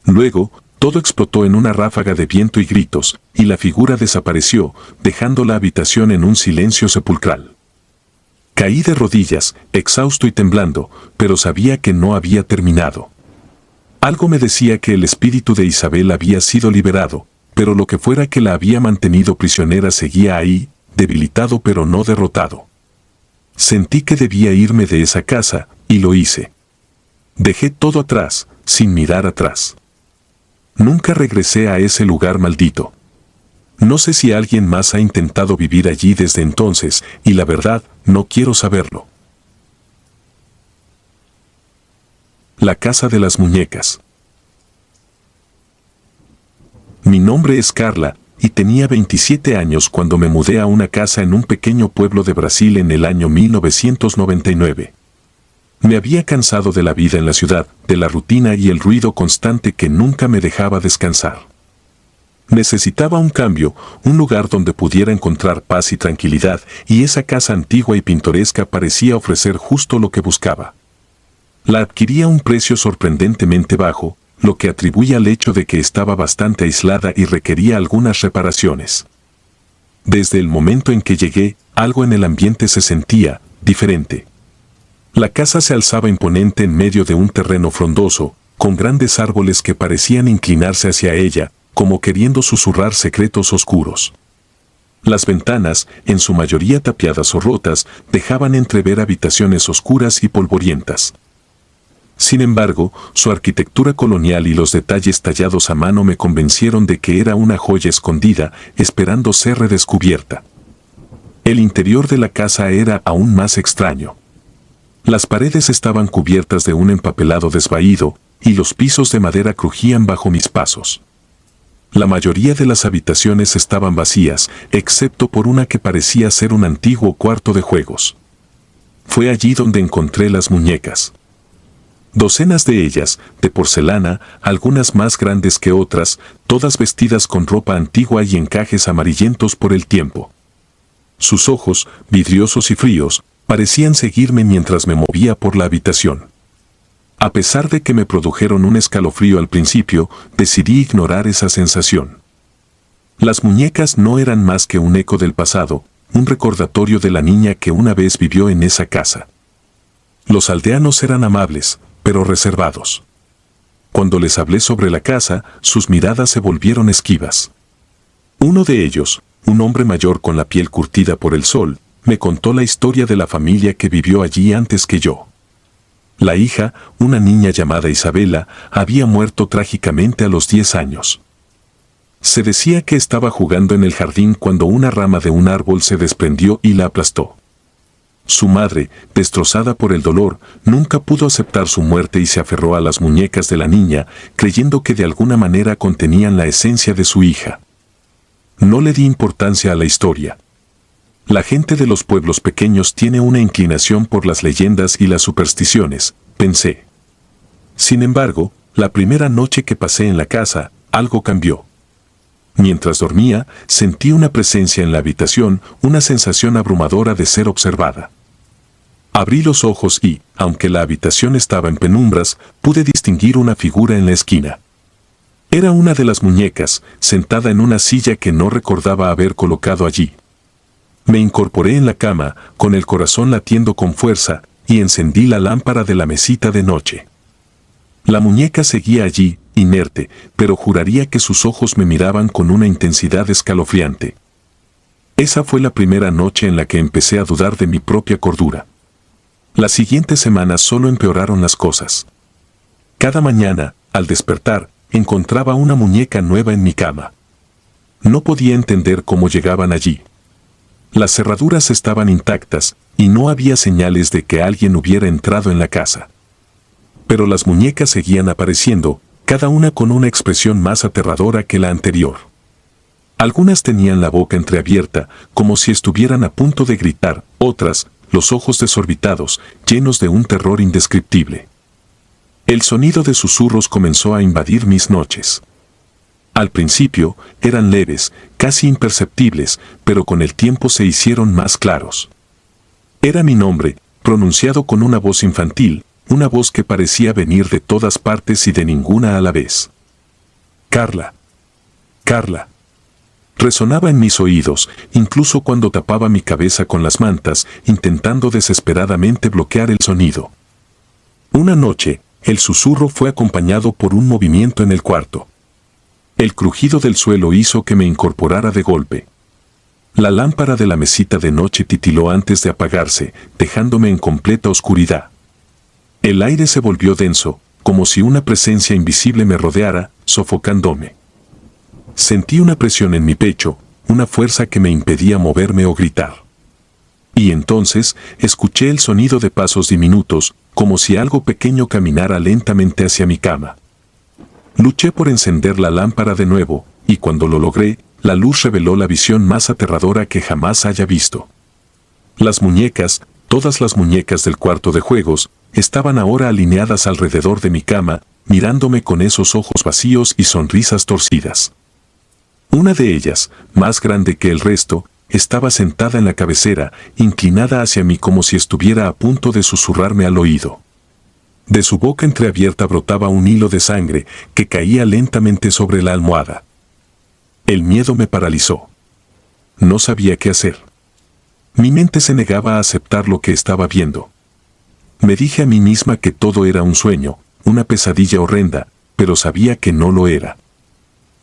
Luego, todo explotó en una ráfaga de viento y gritos, y la figura desapareció, dejando la habitación en un silencio sepulcral. Caí de rodillas, exhausto y temblando, pero sabía que no había terminado. Algo me decía que el espíritu de Isabel había sido liberado, pero lo que fuera que la había mantenido prisionera seguía ahí, debilitado pero no derrotado. Sentí que debía irme de esa casa, y lo hice. Dejé todo atrás, sin mirar atrás. Nunca regresé a ese lugar maldito. No sé si alguien más ha intentado vivir allí desde entonces, y la verdad, no quiero saberlo. La casa de las muñecas. Mi nombre es Carla, y tenía 27 años cuando me mudé a una casa en un pequeño pueblo de Brasil en el año 1999. Me había cansado de la vida en la ciudad, de la rutina y el ruido constante que nunca me dejaba descansar. Necesitaba un cambio, un lugar donde pudiera encontrar paz y tranquilidad, y esa casa antigua y pintoresca parecía ofrecer justo lo que buscaba. La adquirí a un precio sorprendentemente bajo, lo que atribuye al hecho de que estaba bastante aislada y requería algunas reparaciones. Desde el momento en que llegué, algo en el ambiente se sentía diferente. La casa se alzaba imponente en medio de un terreno frondoso, con grandes árboles que parecían inclinarse hacia ella, como queriendo susurrar secretos oscuros. Las ventanas, en su mayoría tapiadas o rotas, dejaban entrever habitaciones oscuras y polvorientas. Sin embargo, su arquitectura colonial y los detalles tallados a mano me convencieron de que era una joya escondida, esperando ser redescubierta. El interior de la casa era aún más extraño. Las paredes estaban cubiertas de un empapelado desvaído, y los pisos de madera crujían bajo mis pasos. La mayoría de las habitaciones estaban vacías, excepto por una que parecía ser un antiguo cuarto de juegos. Fue allí donde encontré las muñecas. Docenas de ellas, de porcelana, algunas más grandes que otras, todas vestidas con ropa antigua y encajes amarillentos por el tiempo. Sus ojos, vidriosos y fríos, parecían seguirme mientras me movía por la habitación. A pesar de que me produjeron un escalofrío al principio, decidí ignorar esa sensación. Las muñecas no eran más que un eco del pasado, un recordatorio de la niña que una vez vivió en esa casa. Los aldeanos eran amables, pero reservados. Cuando les hablé sobre la casa, sus miradas se volvieron esquivas. Uno de ellos, un hombre mayor con la piel curtida por el sol, me contó la historia de la familia que vivió allí antes que yo. La hija, una niña llamada Isabela, había muerto trágicamente a los 10 años. Se decía que estaba jugando en el jardín cuando una rama de un árbol se desprendió y la aplastó. Su madre, destrozada por el dolor, nunca pudo aceptar su muerte y se aferró a las muñecas de la niña, creyendo que de alguna manera contenían la esencia de su hija. No le di importancia a la historia. La gente de los pueblos pequeños tiene una inclinación por las leyendas y las supersticiones, pensé. Sin embargo, la primera noche que pasé en la casa, algo cambió. Mientras dormía, sentí una presencia en la habitación, una sensación abrumadora de ser observada. Abrí los ojos y, aunque la habitación estaba en penumbras, pude distinguir una figura en la esquina. Era una de las muñecas, sentada en una silla que no recordaba haber colocado allí. Me incorporé en la cama, con el corazón latiendo con fuerza, y encendí la lámpara de la mesita de noche. La muñeca seguía allí, inerte, pero juraría que sus ojos me miraban con una intensidad escalofriante. Esa fue la primera noche en la que empecé a dudar de mi propia cordura. Las siguientes semanas solo empeoraron las cosas. Cada mañana, al despertar, encontraba una muñeca nueva en mi cama. No podía entender cómo llegaban allí. Las cerraduras estaban intactas, y no había señales de que alguien hubiera entrado en la casa. Pero las muñecas seguían apareciendo, cada una con una expresión más aterradora que la anterior. Algunas tenían la boca entreabierta, como si estuvieran a punto de gritar, otras, los ojos desorbitados, llenos de un terror indescriptible. El sonido de susurros comenzó a invadir mis noches. Al principio, eran leves, casi imperceptibles, pero con el tiempo se hicieron más claros. Era mi nombre, pronunciado con una voz infantil, una voz que parecía venir de todas partes y de ninguna a la vez. Carla. Carla. Resonaba en mis oídos, incluso cuando tapaba mi cabeza con las mantas, intentando desesperadamente bloquear el sonido. Una noche, el susurro fue acompañado por un movimiento en el cuarto. El crujido del suelo hizo que me incorporara de golpe. La lámpara de la mesita de noche titiló antes de apagarse, dejándome en completa oscuridad. El aire se volvió denso, como si una presencia invisible me rodeara, sofocándome. Sentí una presión en mi pecho, una fuerza que me impedía moverme o gritar. Y entonces, escuché el sonido de pasos diminutos, como si algo pequeño caminara lentamente hacia mi cama. Luché por encender la lámpara de nuevo, y cuando lo logré, la luz reveló la visión más aterradora que jamás haya visto. Las muñecas, todas las muñecas del cuarto de juegos, estaban ahora alineadas alrededor de mi cama, mirándome con esos ojos vacíos y sonrisas torcidas. Una de ellas, más grande que el resto, estaba sentada en la cabecera, inclinada hacia mí como si estuviera a punto de susurrarme al oído. De su boca entreabierta brotaba un hilo de sangre que caía lentamente sobre la almohada. El miedo me paralizó. No sabía qué hacer. Mi mente se negaba a aceptar lo que estaba viendo. Me dije a mí misma que todo era un sueño, una pesadilla horrenda, pero sabía que no lo era.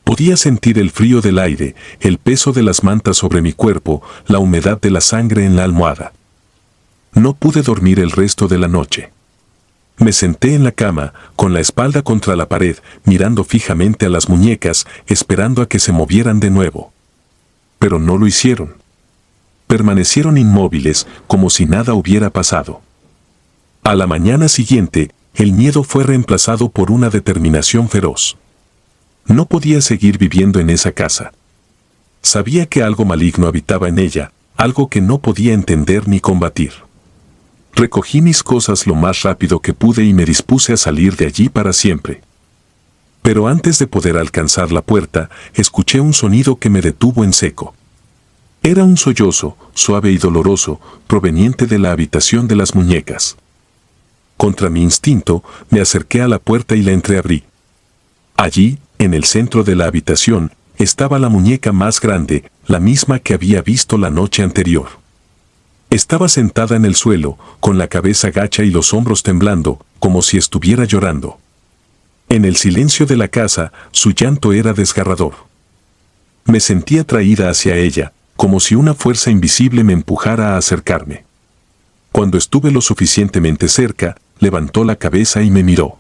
Podía sentir el frío del aire, el peso de las mantas sobre mi cuerpo, la humedad de la sangre en la almohada. No pude dormir el resto de la noche. Me senté en la cama, con la espalda contra la pared, mirando fijamente a las muñecas, esperando a que se movieran de nuevo. Pero no lo hicieron. Permanecieron inmóviles, como si nada hubiera pasado. A la mañana siguiente, el miedo fue reemplazado por una determinación feroz. No podía seguir viviendo en esa casa. Sabía que algo maligno habitaba en ella, algo que no podía entender ni combatir. Recogí mis cosas lo más rápido que pude y me dispuse a salir de allí para siempre. Pero antes de poder alcanzar la puerta, escuché un sonido que me detuvo en seco. Era un sollozo, suave y doloroso, proveniente de la habitación de las muñecas. Contra mi instinto, me acerqué a la puerta y la entreabrí. Allí, en el centro de la habitación, estaba la muñeca más grande, la misma que había visto la noche anterior. Estaba sentada en el suelo, con la cabeza gacha y los hombros temblando, como si estuviera llorando. En el silencio de la casa, su llanto era desgarrador. Me sentí atraída hacia ella, como si una fuerza invisible me empujara a acercarme. Cuando estuve lo suficientemente cerca, levantó la cabeza y me miró.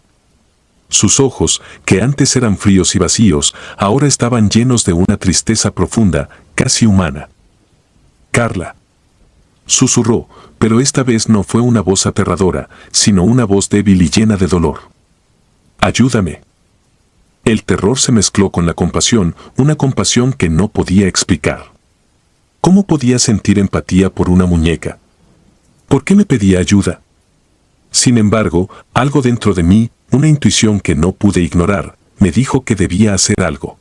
Sus ojos, que antes eran fríos y vacíos, ahora estaban llenos de una tristeza profunda, casi humana. «Carla», susurró, pero esta vez no fue una voz aterradora, sino una voz débil y llena de dolor. «Ayúdame». El terror se mezcló con la compasión, una compasión que no podía explicar. ¿Cómo podía sentir empatía por una muñeca? ¿Por qué me pedía ayuda? Sin embargo, algo dentro de mí, una intuición que no pude ignorar, me dijo que debía hacer algo.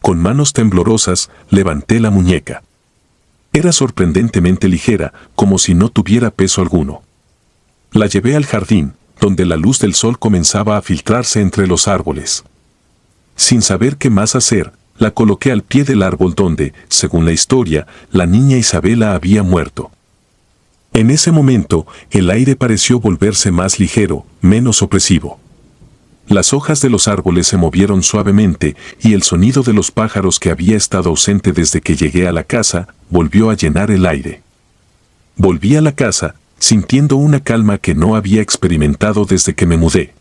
Con manos temblorosas, levanté la muñeca. Era sorprendentemente ligera, como si no tuviera peso alguno. La llevé al jardín, donde la luz del sol comenzaba a filtrarse entre los árboles. Sin saber qué más hacer, la coloqué al pie del árbol donde, según la historia, la niña Isabela había muerto. En ese momento, el aire pareció volverse más ligero, menos opresivo. Las hojas de los árboles se movieron suavemente y el sonido de los pájaros que había estado ausente desde que llegué a la casa, volvió a llenar el aire. Volví a la casa, sintiendo una calma que no había experimentado desde que me mudé.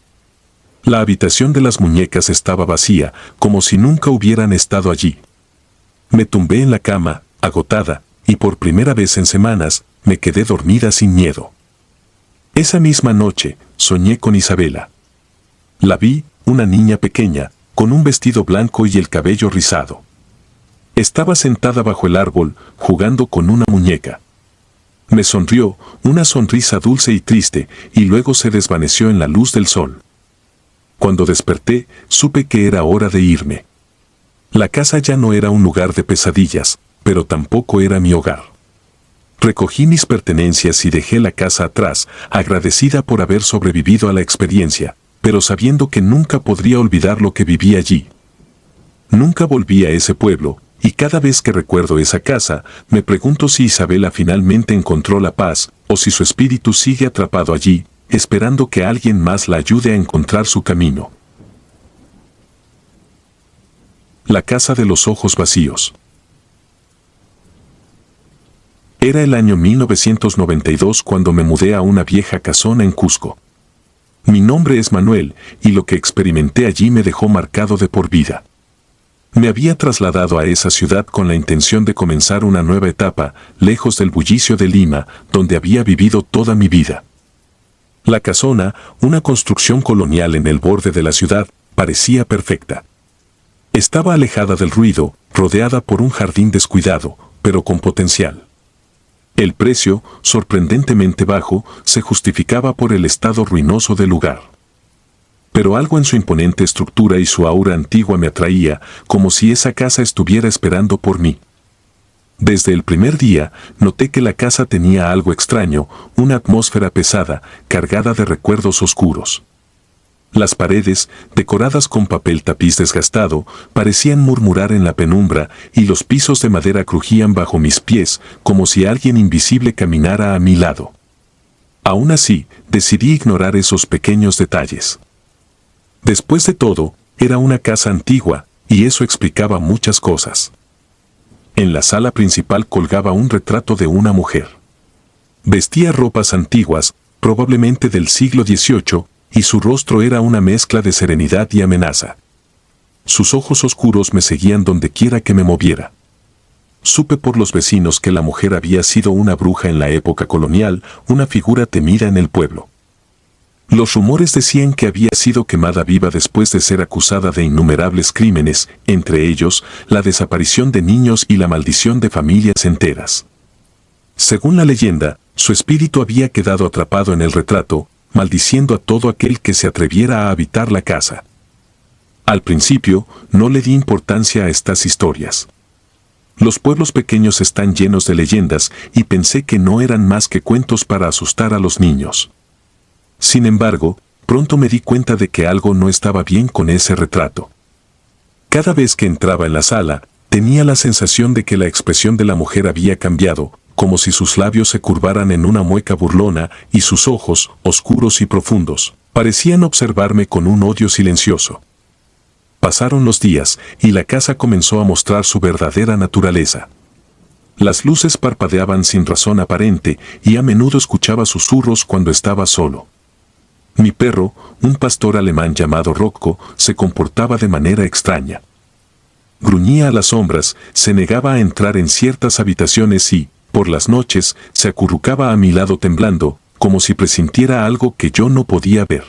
La habitación de las muñecas estaba vacía, como si nunca hubieran estado allí. Me tumbé en la cama, agotada, y por primera vez en semanas, me quedé dormida sin miedo. Esa misma noche, soñé con Isabela. La vi, una niña pequeña, con un vestido blanco y el cabello rizado. Estaba sentada bajo el árbol, jugando con una muñeca. Me sonrió, una sonrisa dulce y triste, y luego se desvaneció en la luz del sol. Cuando desperté, supe que era hora de irme. La casa ya no era un lugar de pesadillas, pero tampoco era mi hogar. Recogí mis pertenencias y dejé la casa atrás, agradecida por haber sobrevivido a la experiencia, pero sabiendo que nunca podría olvidar lo que viví allí. Nunca volví a ese pueblo, y cada vez que recuerdo esa casa, me pregunto si Isabela finalmente encontró la paz, o si su espíritu sigue atrapado allí, esperando que alguien más la ayude a encontrar su camino. La casa de los ojos vacíos. Era el año 1992 cuando me mudé a una vieja casona en Cusco. Mi nombre es Manuel, y lo que experimenté allí me dejó marcado de por vida. Me había trasladado a esa ciudad con la intención de comenzar una nueva etapa, lejos del bullicio de Lima, donde había vivido toda mi vida. La casona, una construcción colonial en el borde de la ciudad, parecía perfecta. Estaba alejada del ruido, rodeada por un jardín descuidado, pero con potencial. El precio, sorprendentemente bajo, se justificaba por el estado ruinoso del lugar. Pero algo en su imponente estructura y su aura antigua me atraía, como si esa casa estuviera esperando por mí. Desde el primer día, noté que la casa tenía algo extraño, una atmósfera pesada, cargada de recuerdos oscuros. Las paredes, decoradas con papel tapiz desgastado, parecían murmurar en la penumbra y los pisos de madera crujían bajo mis pies como si alguien invisible caminara a mi lado. Aún así, decidí ignorar esos pequeños detalles. Después de todo, era una casa antigua, y eso explicaba muchas cosas. En la sala principal colgaba un retrato de una mujer. Vestía ropas antiguas, probablemente del siglo XVIII, y su rostro era una mezcla de serenidad y amenaza. Sus ojos oscuros me seguían donde quiera que me moviera. Supe por los vecinos que la mujer había sido una bruja en la época colonial, una figura temida en el pueblo. Los rumores decían que había sido quemada viva después de ser acusada de innumerables crímenes, entre ellos, la desaparición de niños y la maldición de familias enteras. Según la leyenda, su espíritu había quedado atrapado en el retrato, maldiciendo a todo aquel que se atreviera a habitar la casa. Al principio, no le di importancia a estas historias. Los pueblos pequeños están llenos de leyendas y pensé que no eran más que cuentos para asustar a los niños. Sin embargo, pronto me di cuenta de que algo no estaba bien con ese retrato. Cada vez que entraba en la sala, tenía la sensación de que la expresión de la mujer había cambiado, como si sus labios se curvaran en una mueca burlona y sus ojos, oscuros y profundos, parecían observarme con un odio silencioso. Pasaron los días y la casa comenzó a mostrar su verdadera naturaleza. Las luces parpadeaban sin razón aparente y a menudo escuchaba susurros cuando estaba solo. Mi perro, un pastor alemán llamado Rocco, se comportaba de manera extraña. Gruñía a las sombras, se negaba a entrar en ciertas habitaciones y, por las noches, se acurrucaba a mi lado temblando, como si presintiera algo que yo no podía ver.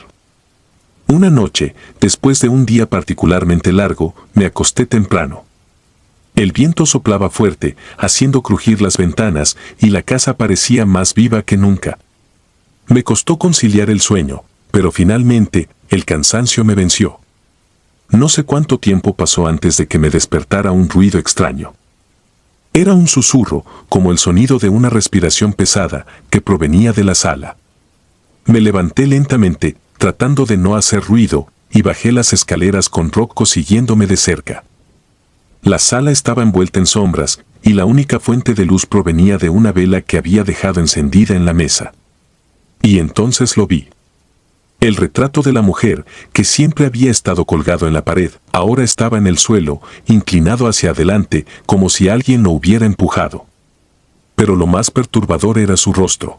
Una noche, después de un día particularmente largo, me acosté temprano. El viento soplaba fuerte, haciendo crujir las ventanas, y la casa parecía más viva que nunca. Me costó conciliar el sueño, pero finalmente, el cansancio me venció. No sé cuánto tiempo pasó antes de que me despertara un ruido extraño. Era un susurro, como el sonido de una respiración pesada, que provenía de la sala. Me levanté lentamente, tratando de no hacer ruido, y bajé las escaleras con Rocco siguiéndome de cerca. La sala estaba envuelta en sombras, y la única fuente de luz provenía de una vela que había dejado encendida en la mesa. Y entonces lo vi. El retrato de la mujer, que siempre había estado colgado en la pared, ahora estaba en el suelo, inclinado hacia adelante, como si alguien lo hubiera empujado. Pero lo más perturbador era su rostro.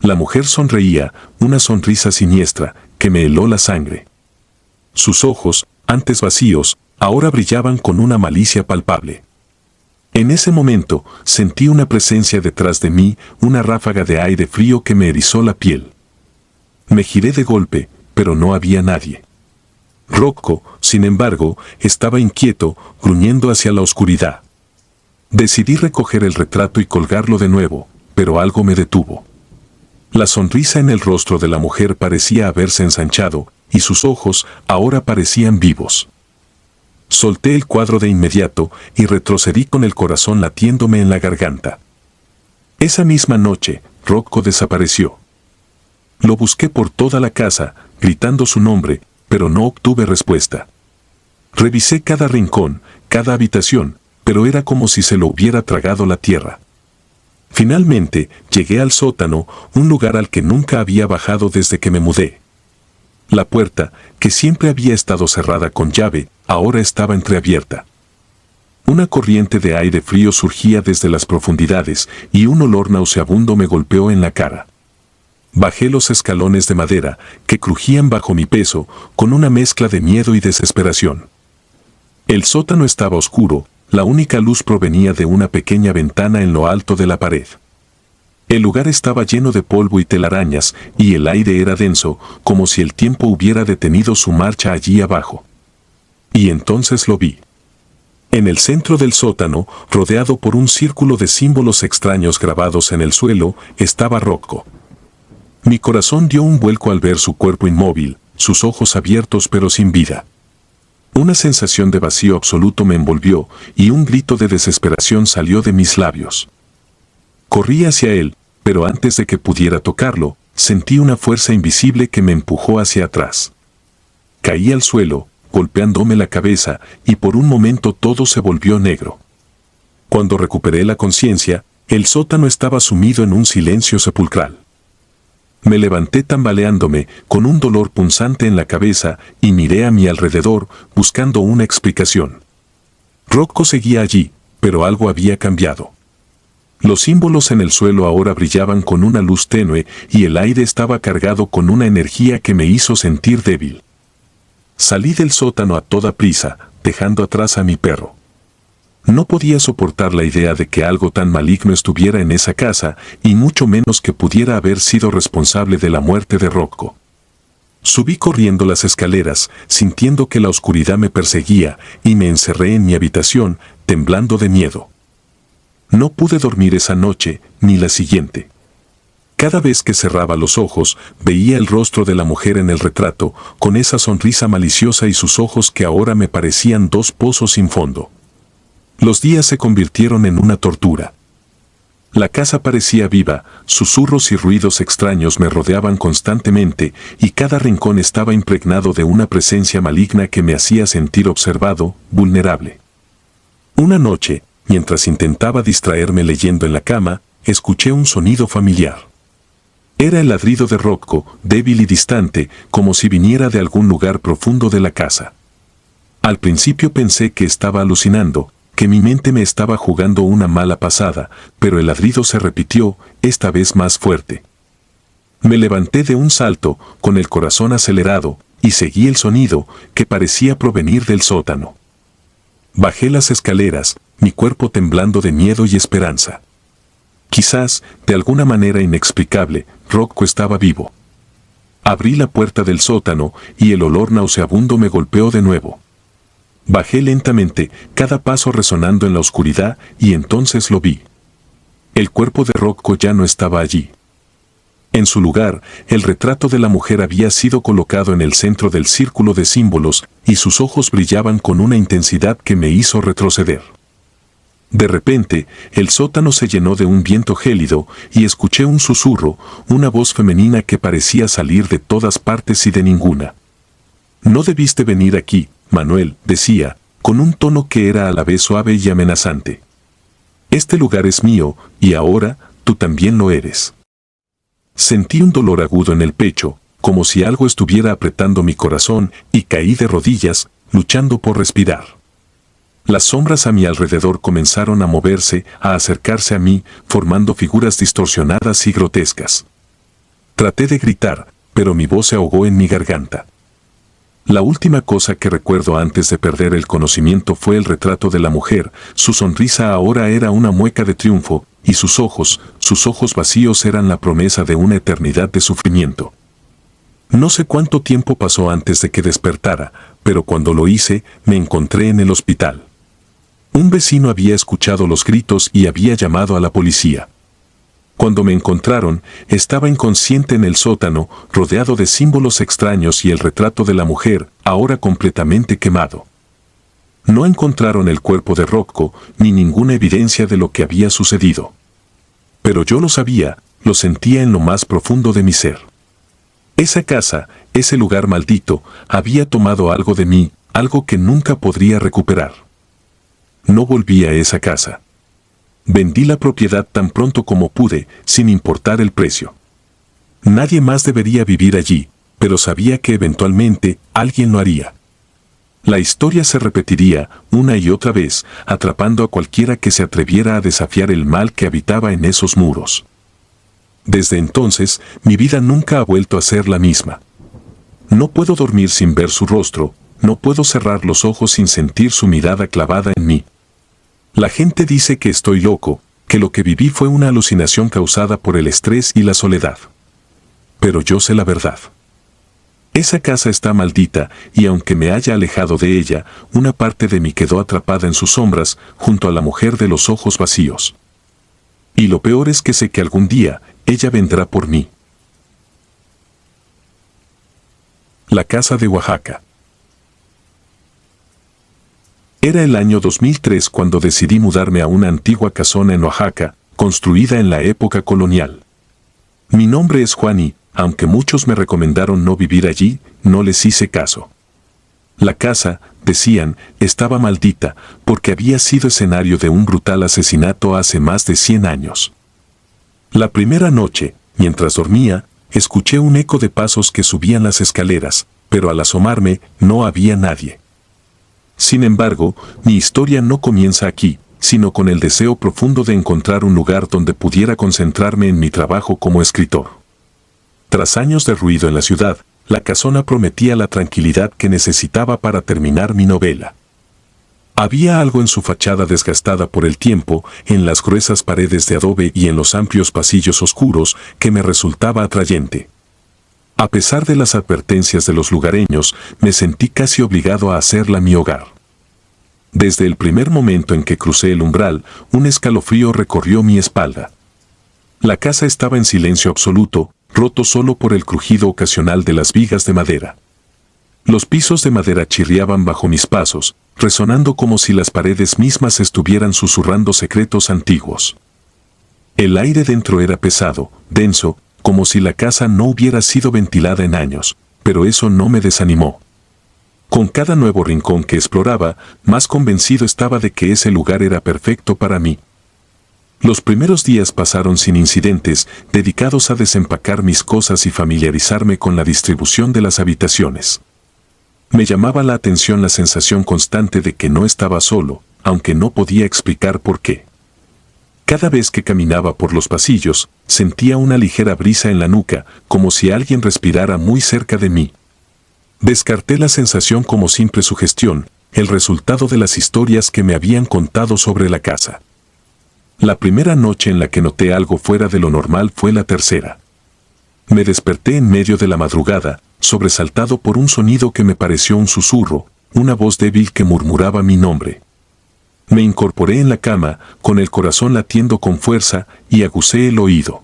La mujer sonreía, una sonrisa siniestra, que me heló la sangre. Sus ojos, antes vacíos, ahora brillaban con una malicia palpable. En ese momento, sentí una presencia detrás de mí, una ráfaga de aire frío que me erizó la piel. Me giré de golpe, pero no había nadie. Rocco, sin embargo, estaba inquieto, gruñendo hacia la oscuridad. Decidí recoger el retrato y colgarlo de nuevo, pero algo me detuvo. La sonrisa en el rostro de la mujer parecía haberse ensanchado, y sus ojos ahora parecían vivos. Solté el cuadro de inmediato y retrocedí con el corazón latiéndome en la garganta. Esa misma noche, Rocco desapareció. Lo busqué por toda la casa, gritando su nombre, pero no obtuve respuesta. Revisé cada rincón, cada habitación, pero era como si se lo hubiera tragado la tierra. Finalmente, llegué al sótano, un lugar al que nunca había bajado desde que me mudé. La puerta, que siempre había estado cerrada con llave, ahora estaba entreabierta. Una corriente de aire frío surgía desde las profundidades y un olor nauseabundo me golpeó en la cara. Bajé los escalones de madera, que crujían bajo mi peso, con una mezcla de miedo y desesperación. El sótano estaba oscuro, la única luz provenía de una pequeña ventana en lo alto de la pared. El lugar estaba lleno de polvo y telarañas, y el aire era denso, como si el tiempo hubiera detenido su marcha allí abajo. Y entonces lo vi. En el centro del sótano, rodeado por un círculo de símbolos extraños grabados en el suelo, estaba Rocco. Mi corazón dio un vuelco al ver su cuerpo inmóvil, sus ojos abiertos pero sin vida. Una sensación de vacío absoluto me envolvió y un grito de desesperación salió de mis labios. Corrí hacia él, pero antes de que pudiera tocarlo, sentí una fuerza invisible que me empujó hacia atrás. Caí al suelo, golpeándome la cabeza, y por un momento todo se volvió negro. Cuando recuperé la conciencia, el sótano estaba sumido en un silencio sepulcral. Me levanté tambaleándome, con un dolor punzante en la cabeza, y miré a mi alrededor, buscando una explicación. Rocco seguía allí, pero algo había cambiado. Los símbolos en el suelo ahora brillaban con una luz tenue, y el aire estaba cargado con una energía que me hizo sentir débil. Salí del sótano a toda prisa, dejando atrás a mi perro. No podía soportar la idea de que algo tan maligno estuviera en esa casa, y mucho menos que pudiera haber sido responsable de la muerte de Rocco. Subí corriendo las escaleras, sintiendo que la oscuridad me perseguía, y me encerré en mi habitación, temblando de miedo. No pude dormir esa noche, ni la siguiente. Cada vez que cerraba los ojos, veía el rostro de la mujer en el retrato, con esa sonrisa maliciosa y sus ojos que ahora me parecían dos pozos sin fondo. Los días se convirtieron en una tortura. La casa parecía viva, susurros y ruidos extraños me rodeaban constantemente, y cada rincón estaba impregnado de una presencia maligna que me hacía sentir observado, vulnerable. Una noche, mientras intentaba distraerme leyendo en la cama, escuché un sonido familiar. Era el ladrido de Rocco, débil y distante, como si viniera de algún lugar profundo de la casa. Al principio pensé que estaba alucinando, que mi mente me estaba jugando una mala pasada, pero el ladrido se repitió, esta vez más fuerte. Me levanté de un salto, con el corazón acelerado, y seguí el sonido, que parecía provenir del sótano. Bajé las escaleras, mi cuerpo temblando de miedo y esperanza. Quizás, de alguna manera inexplicable, Rocco estaba vivo. Abrí la puerta del sótano y el olor nauseabundo me golpeó de nuevo. Bajé lentamente, cada paso resonando en la oscuridad, y entonces lo vi. El cuerpo de Rocco ya no estaba allí. En su lugar, el retrato de la mujer había sido colocado en el centro del círculo de símbolos, y sus ojos brillaban con una intensidad que me hizo retroceder. De repente, el sótano se llenó de un viento gélido, y escuché un susurro, una voz femenina que parecía salir de todas partes y de ninguna. «No debiste venir aquí, Manuel», decía, con un tono que era a la vez suave y amenazante. «Este lugar es mío, y ahora, tú también lo eres». Sentí un dolor agudo en el pecho, como si algo estuviera apretando mi corazón, y caí de rodillas, luchando por respirar. Las sombras a mi alrededor comenzaron a moverse, a acercarse a mí, formando figuras distorsionadas y grotescas. Traté de gritar, pero mi voz se ahogó en mi garganta. La última cosa que recuerdo antes de perder el conocimiento fue el retrato de la mujer. Su sonrisa ahora era una mueca de triunfo, y sus ojos vacíos eran la promesa de una eternidad de sufrimiento. No sé cuánto tiempo pasó antes de que despertara, pero cuando lo hice, me encontré en el hospital. Un vecino había escuchado los gritos y había llamado a la policía. Cuando me encontraron, estaba inconsciente en el sótano, rodeado de símbolos extraños y el retrato de la mujer, ahora completamente quemado. No encontraron el cuerpo de Rocco, ni ninguna evidencia de lo que había sucedido. Pero yo lo sabía, lo sentía en lo más profundo de mi ser. Esa casa, ese lugar maldito, había tomado algo de mí, algo que nunca podría recuperar. No volví a esa casa. Vendí la propiedad tan pronto como pude, sin importar el precio. Nadie más debería vivir allí, pero sabía que eventualmente alguien lo haría. La historia se repetiría una y otra vez, atrapando a cualquiera que se atreviera a desafiar el mal que habitaba en esos muros. Desde entonces, mi vida nunca ha vuelto a ser la misma. No puedo dormir sin ver su rostro, no puedo cerrar los ojos sin sentir su mirada clavada en mí. La gente dice que estoy loco, que lo que viví fue una alucinación causada por el estrés y la soledad. Pero yo sé la verdad. Esa casa está maldita, y aunque me haya alejado de ella, una parte de mí quedó atrapada en sus sombras, junto a la mujer de los ojos vacíos. Y lo peor es que sé que algún día, ella vendrá por mí. La casa de Oaxaca. Era el año 2003 cuando decidí mudarme a una antigua casona en Oaxaca, construida en la época colonial. Mi nombre es Juan y, aunque muchos me recomendaron no vivir allí, no les hice caso. La casa, decían, estaba maldita, porque había sido escenario de un brutal asesinato hace más de 100 años. La primera noche, mientras dormía, escuché un eco de pasos que subían las escaleras, pero al asomarme, no había nadie. Sin embargo, mi historia no comienza aquí, sino con el deseo profundo de encontrar un lugar donde pudiera concentrarme en mi trabajo como escritor. Tras años de ruido en la ciudad, la casona prometía la tranquilidad que necesitaba para terminar mi novela. Había algo en su fachada desgastada por el tiempo, en las gruesas paredes de adobe y en los amplios pasillos oscuros, que me resultaba atrayente. A pesar de las advertencias de los lugareños, me sentí casi obligado a hacerla mi hogar. Desde el primer momento en que crucé el umbral, un escalofrío recorrió mi espalda. La casa estaba en silencio absoluto, roto solo por el crujido ocasional de las vigas de madera. Los pisos de madera chirriaban bajo mis pasos, resonando como si las paredes mismas estuvieran susurrando secretos antiguos. El aire dentro era pesado, denso, como si la casa no hubiera sido ventilada en años, pero eso no me desanimó. Con cada nuevo rincón que exploraba, más convencido estaba de que ese lugar era perfecto para mí. Los primeros días pasaron sin incidentes, dedicados a desempacar mis cosas y familiarizarme con la distribución de las habitaciones. Me llamaba la atención la sensación constante de que no estaba solo, aunque no podía explicar por qué. Cada vez que caminaba por los pasillos, sentía una ligera brisa en la nuca, como si alguien respirara muy cerca de mí. Descarté la sensación como simple sugestión, el resultado de las historias que me habían contado sobre la casa. La primera noche en la que noté algo fuera de lo normal fue la tercera. Me desperté en medio de la madrugada, sobresaltado por un sonido que me pareció un susurro, una voz débil que murmuraba mi nombre. Me incorporé en la cama, con el corazón latiendo con fuerza, y aguzé el oído.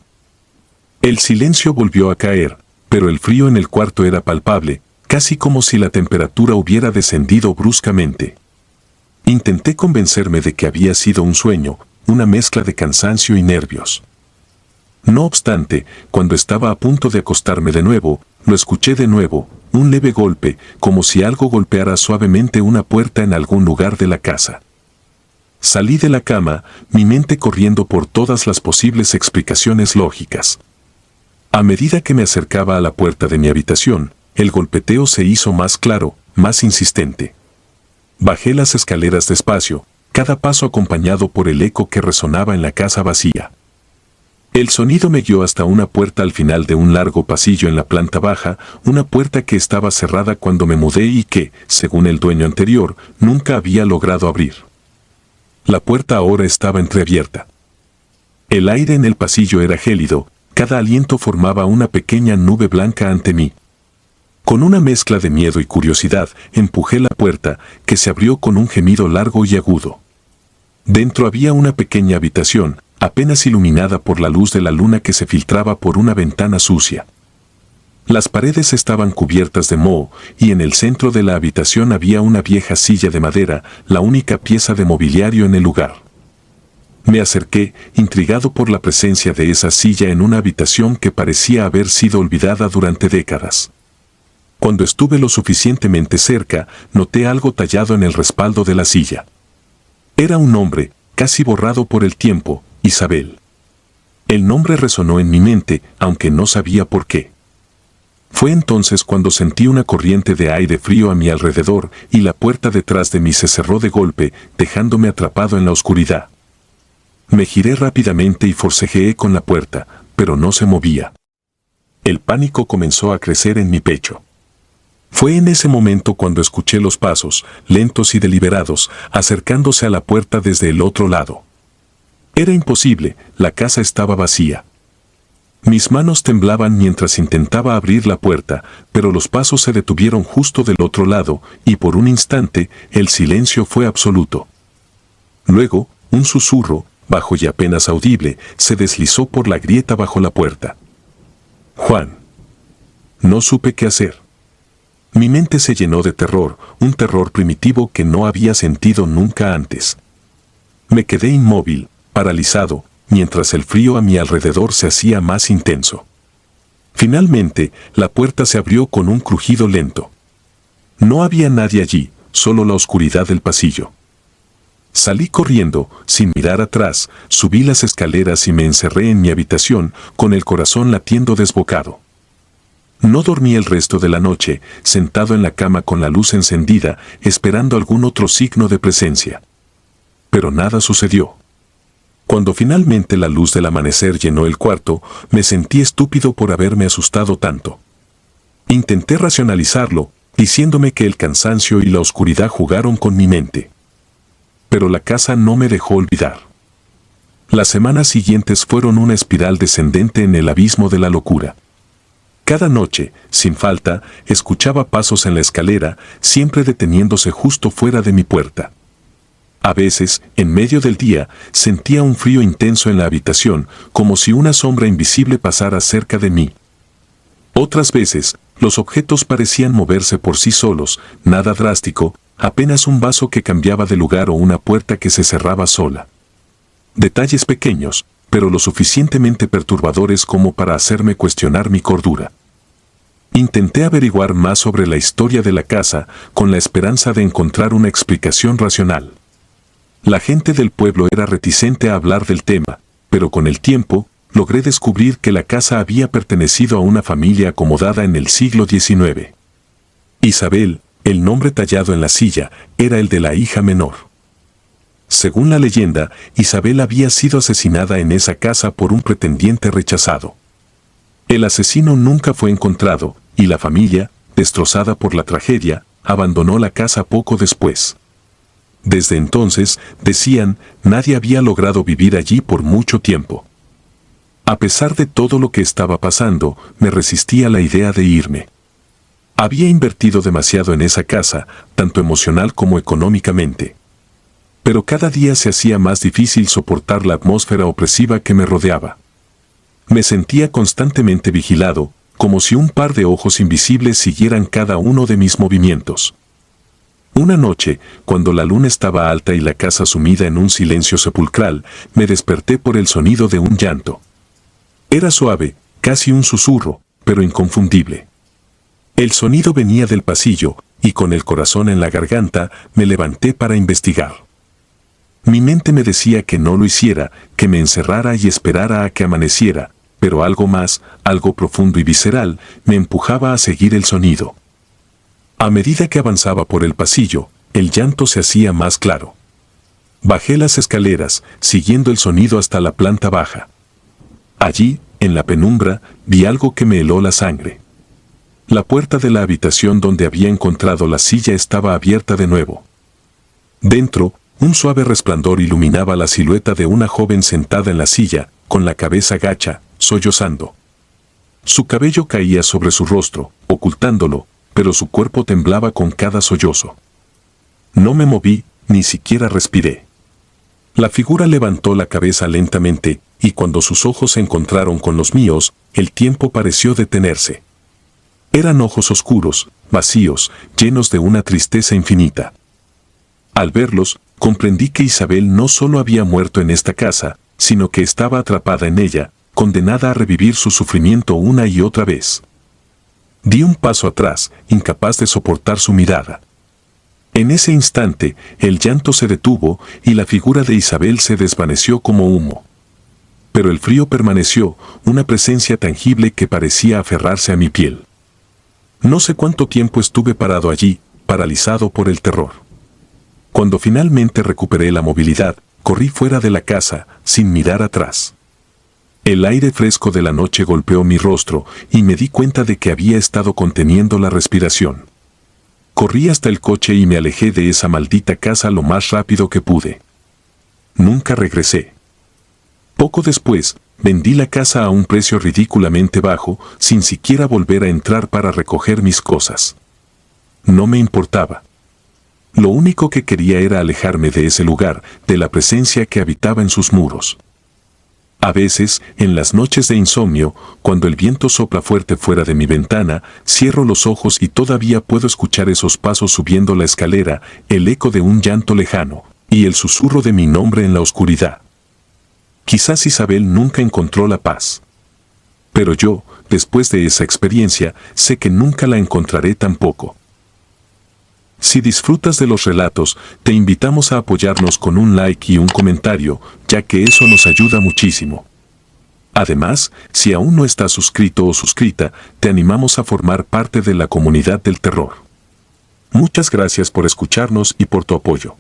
El silencio volvió a caer, pero el frío en el cuarto era palpable, casi como si la temperatura hubiera descendido bruscamente. Intenté convencerme de que había sido un sueño, una mezcla de cansancio y nervios. No obstante, cuando estaba a punto de acostarme de nuevo, lo escuché de nuevo, un leve golpe, como si algo golpeara suavemente una puerta en algún lugar de la casa. Salí de la cama, mi mente corriendo por todas las posibles explicaciones lógicas. A medida que me acercaba a la puerta de mi habitación, el golpeteo se hizo más claro, más insistente. Bajé las escaleras despacio, cada paso acompañado por el eco que resonaba en la casa vacía. El sonido me guió hasta una puerta al final de un largo pasillo en la planta baja, una puerta que estaba cerrada cuando me mudé y que, según el dueño anterior, nunca había logrado abrir. La puerta ahora estaba entreabierta. El aire en el pasillo era gélido, cada aliento formaba una pequeña nube blanca ante mí. Con una mezcla de miedo y curiosidad, empujé la puerta, que se abrió con un gemido largo y agudo. Dentro había una pequeña habitación, apenas iluminada por la luz de la luna que se filtraba por una ventana sucia. Las paredes estaban cubiertas de moho, y en el centro de la habitación había una vieja silla de madera, la única pieza de mobiliario en el lugar. Me acerqué, intrigado por la presencia de esa silla en una habitación que parecía haber sido olvidada durante décadas. Cuando estuve lo suficientemente cerca, noté algo tallado en el respaldo de la silla. Era un nombre, casi borrado por el tiempo, Isabel. El nombre resonó en mi mente, aunque no sabía por qué. Fue entonces cuando sentí una corriente de aire frío a mi alrededor y la puerta detrás de mí se cerró de golpe, dejándome atrapado en la oscuridad. Me giré rápidamente y forcejeé con la puerta, pero no se movía. El pánico comenzó a crecer en mi pecho. Fue en ese momento cuando escuché los pasos, lentos y deliberados, acercándose a la puerta desde el otro lado. Era imposible, la casa estaba vacía. Mis manos temblaban mientras intentaba abrir la puerta, pero los pasos se detuvieron justo del otro lado, y por un instante el silencio fue absoluto. Luego, un susurro, bajo y apenas audible, se deslizó por la grieta bajo la puerta. Juan. No supe qué hacer. Mi mente se llenó de terror, un terror primitivo que no había sentido nunca antes. Me quedé inmóvil, paralizado, mientras el frío a mi alrededor se hacía más intenso. Finalmente, la puerta se abrió con un crujido lento. No había nadie allí, solo la oscuridad del pasillo. Salí corriendo, sin mirar atrás, subí las escaleras y me encerré en mi habitación, con el corazón latiendo desbocado. No dormí el resto de la noche, sentado en la cama con la luz encendida, esperando algún otro signo de presencia. Pero nada sucedió. Cuando finalmente la luz del amanecer llenó el cuarto, me sentí estúpido por haberme asustado tanto. Intenté racionalizarlo, diciéndome que el cansancio y la oscuridad jugaron con mi mente. Pero la casa no me dejó olvidar. Las semanas siguientes fueron una espiral descendente en el abismo de la locura. Cada noche, sin falta, escuchaba pasos en la escalera, siempre deteniéndose justo fuera de mi puerta. A veces, en medio del día, sentía un frío intenso en la habitación, como si una sombra invisible pasara cerca de mí. Otras veces, los objetos parecían moverse por sí solos, nada drástico, apenas un vaso que cambiaba de lugar o una puerta que se cerraba sola. Detalles pequeños, pero lo suficientemente perturbadores como para hacerme cuestionar mi cordura. Intenté averiguar más sobre la historia de la casa, con la esperanza de encontrar una explicación racional. La gente del pueblo era reticente a hablar del tema, pero con el tiempo, logré descubrir que la casa había pertenecido a una familia acomodada en el siglo XIX. Isabel, el nombre tallado en la silla, era el de la hija menor. Según la leyenda, Isabel había sido asesinada en esa casa por un pretendiente rechazado. El asesino nunca fue encontrado, y la familia, destrozada por la tragedia, abandonó la casa poco después. Desde entonces, decían, nadie había logrado vivir allí por mucho tiempo. A pesar de todo lo que estaba pasando, me resistí a la idea de irme. Había invertido demasiado en esa casa, tanto emocional como económicamente. Pero cada día se hacía más difícil soportar la atmósfera opresiva que me rodeaba. Me sentía constantemente vigilado, como si un par de ojos invisibles siguieran cada uno de mis movimientos. Una noche, cuando la luna estaba alta y la casa sumida en un silencio sepulcral, me desperté por el sonido de un llanto. Era suave, casi un susurro, pero inconfundible. El sonido venía del pasillo, y con el corazón en la garganta, me levanté para investigar. Mi mente me decía que no lo hiciera, que me encerrara y esperara a que amaneciera, pero algo más, algo profundo y visceral, me empujaba a seguir el sonido. A medida que avanzaba por el pasillo, el llanto se hacía más claro. Bajé las escaleras, siguiendo el sonido hasta la planta baja. Allí, en la penumbra, vi algo que me heló la sangre. La puerta de la habitación donde había encontrado la silla estaba abierta de nuevo. Dentro, un suave resplandor iluminaba la silueta de una joven sentada en la silla, con la cabeza gacha, sollozando. Su cabello caía sobre su rostro, ocultándolo, pero su cuerpo temblaba con cada sollozo. No me moví, ni siquiera respiré. La figura levantó la cabeza lentamente, y cuando sus ojos se encontraron con los míos, el tiempo pareció detenerse. Eran ojos oscuros, vacíos, llenos de una tristeza infinita. Al verlos, comprendí que Isabel no solo había muerto en esta casa, sino que estaba atrapada en ella, condenada a revivir su sufrimiento una y otra vez. Di un paso atrás, incapaz de soportar su mirada. En ese instante, el llanto se detuvo y la figura de Isabel se desvaneció como humo. Pero el frío permaneció, una presencia tangible que parecía aferrarse a mi piel. No sé cuánto tiempo estuve parado allí, paralizado por el terror. Cuando finalmente recuperé la movilidad, corrí fuera de la casa, sin mirar atrás. El aire fresco de la noche golpeó mi rostro y me di cuenta de que había estado conteniendo la respiración. Corrí hasta el coche y me alejé de esa maldita casa lo más rápido que pude. Nunca regresé. Poco después, vendí la casa a un precio ridículamente bajo, sin siquiera volver a entrar para recoger mis cosas. No me importaba. Lo único que quería era alejarme de ese lugar, de la presencia que habitaba en sus muros. A veces, en las noches de insomnio, cuando el viento sopla fuerte fuera de mi ventana, cierro los ojos y todavía puedo escuchar esos pasos subiendo la escalera, el eco de un llanto lejano, y el susurro de mi nombre en la oscuridad. Quizás Isabel nunca encontró la paz. Pero yo, después de esa experiencia, sé que nunca la encontraré tampoco. Si disfrutas de los relatos, te invitamos a apoyarnos con un like y un comentario, ya que eso nos ayuda muchísimo. Además, si aún no estás suscrito o suscrita, te animamos a formar parte de la comunidad del terror. Muchas gracias por escucharnos y por tu apoyo.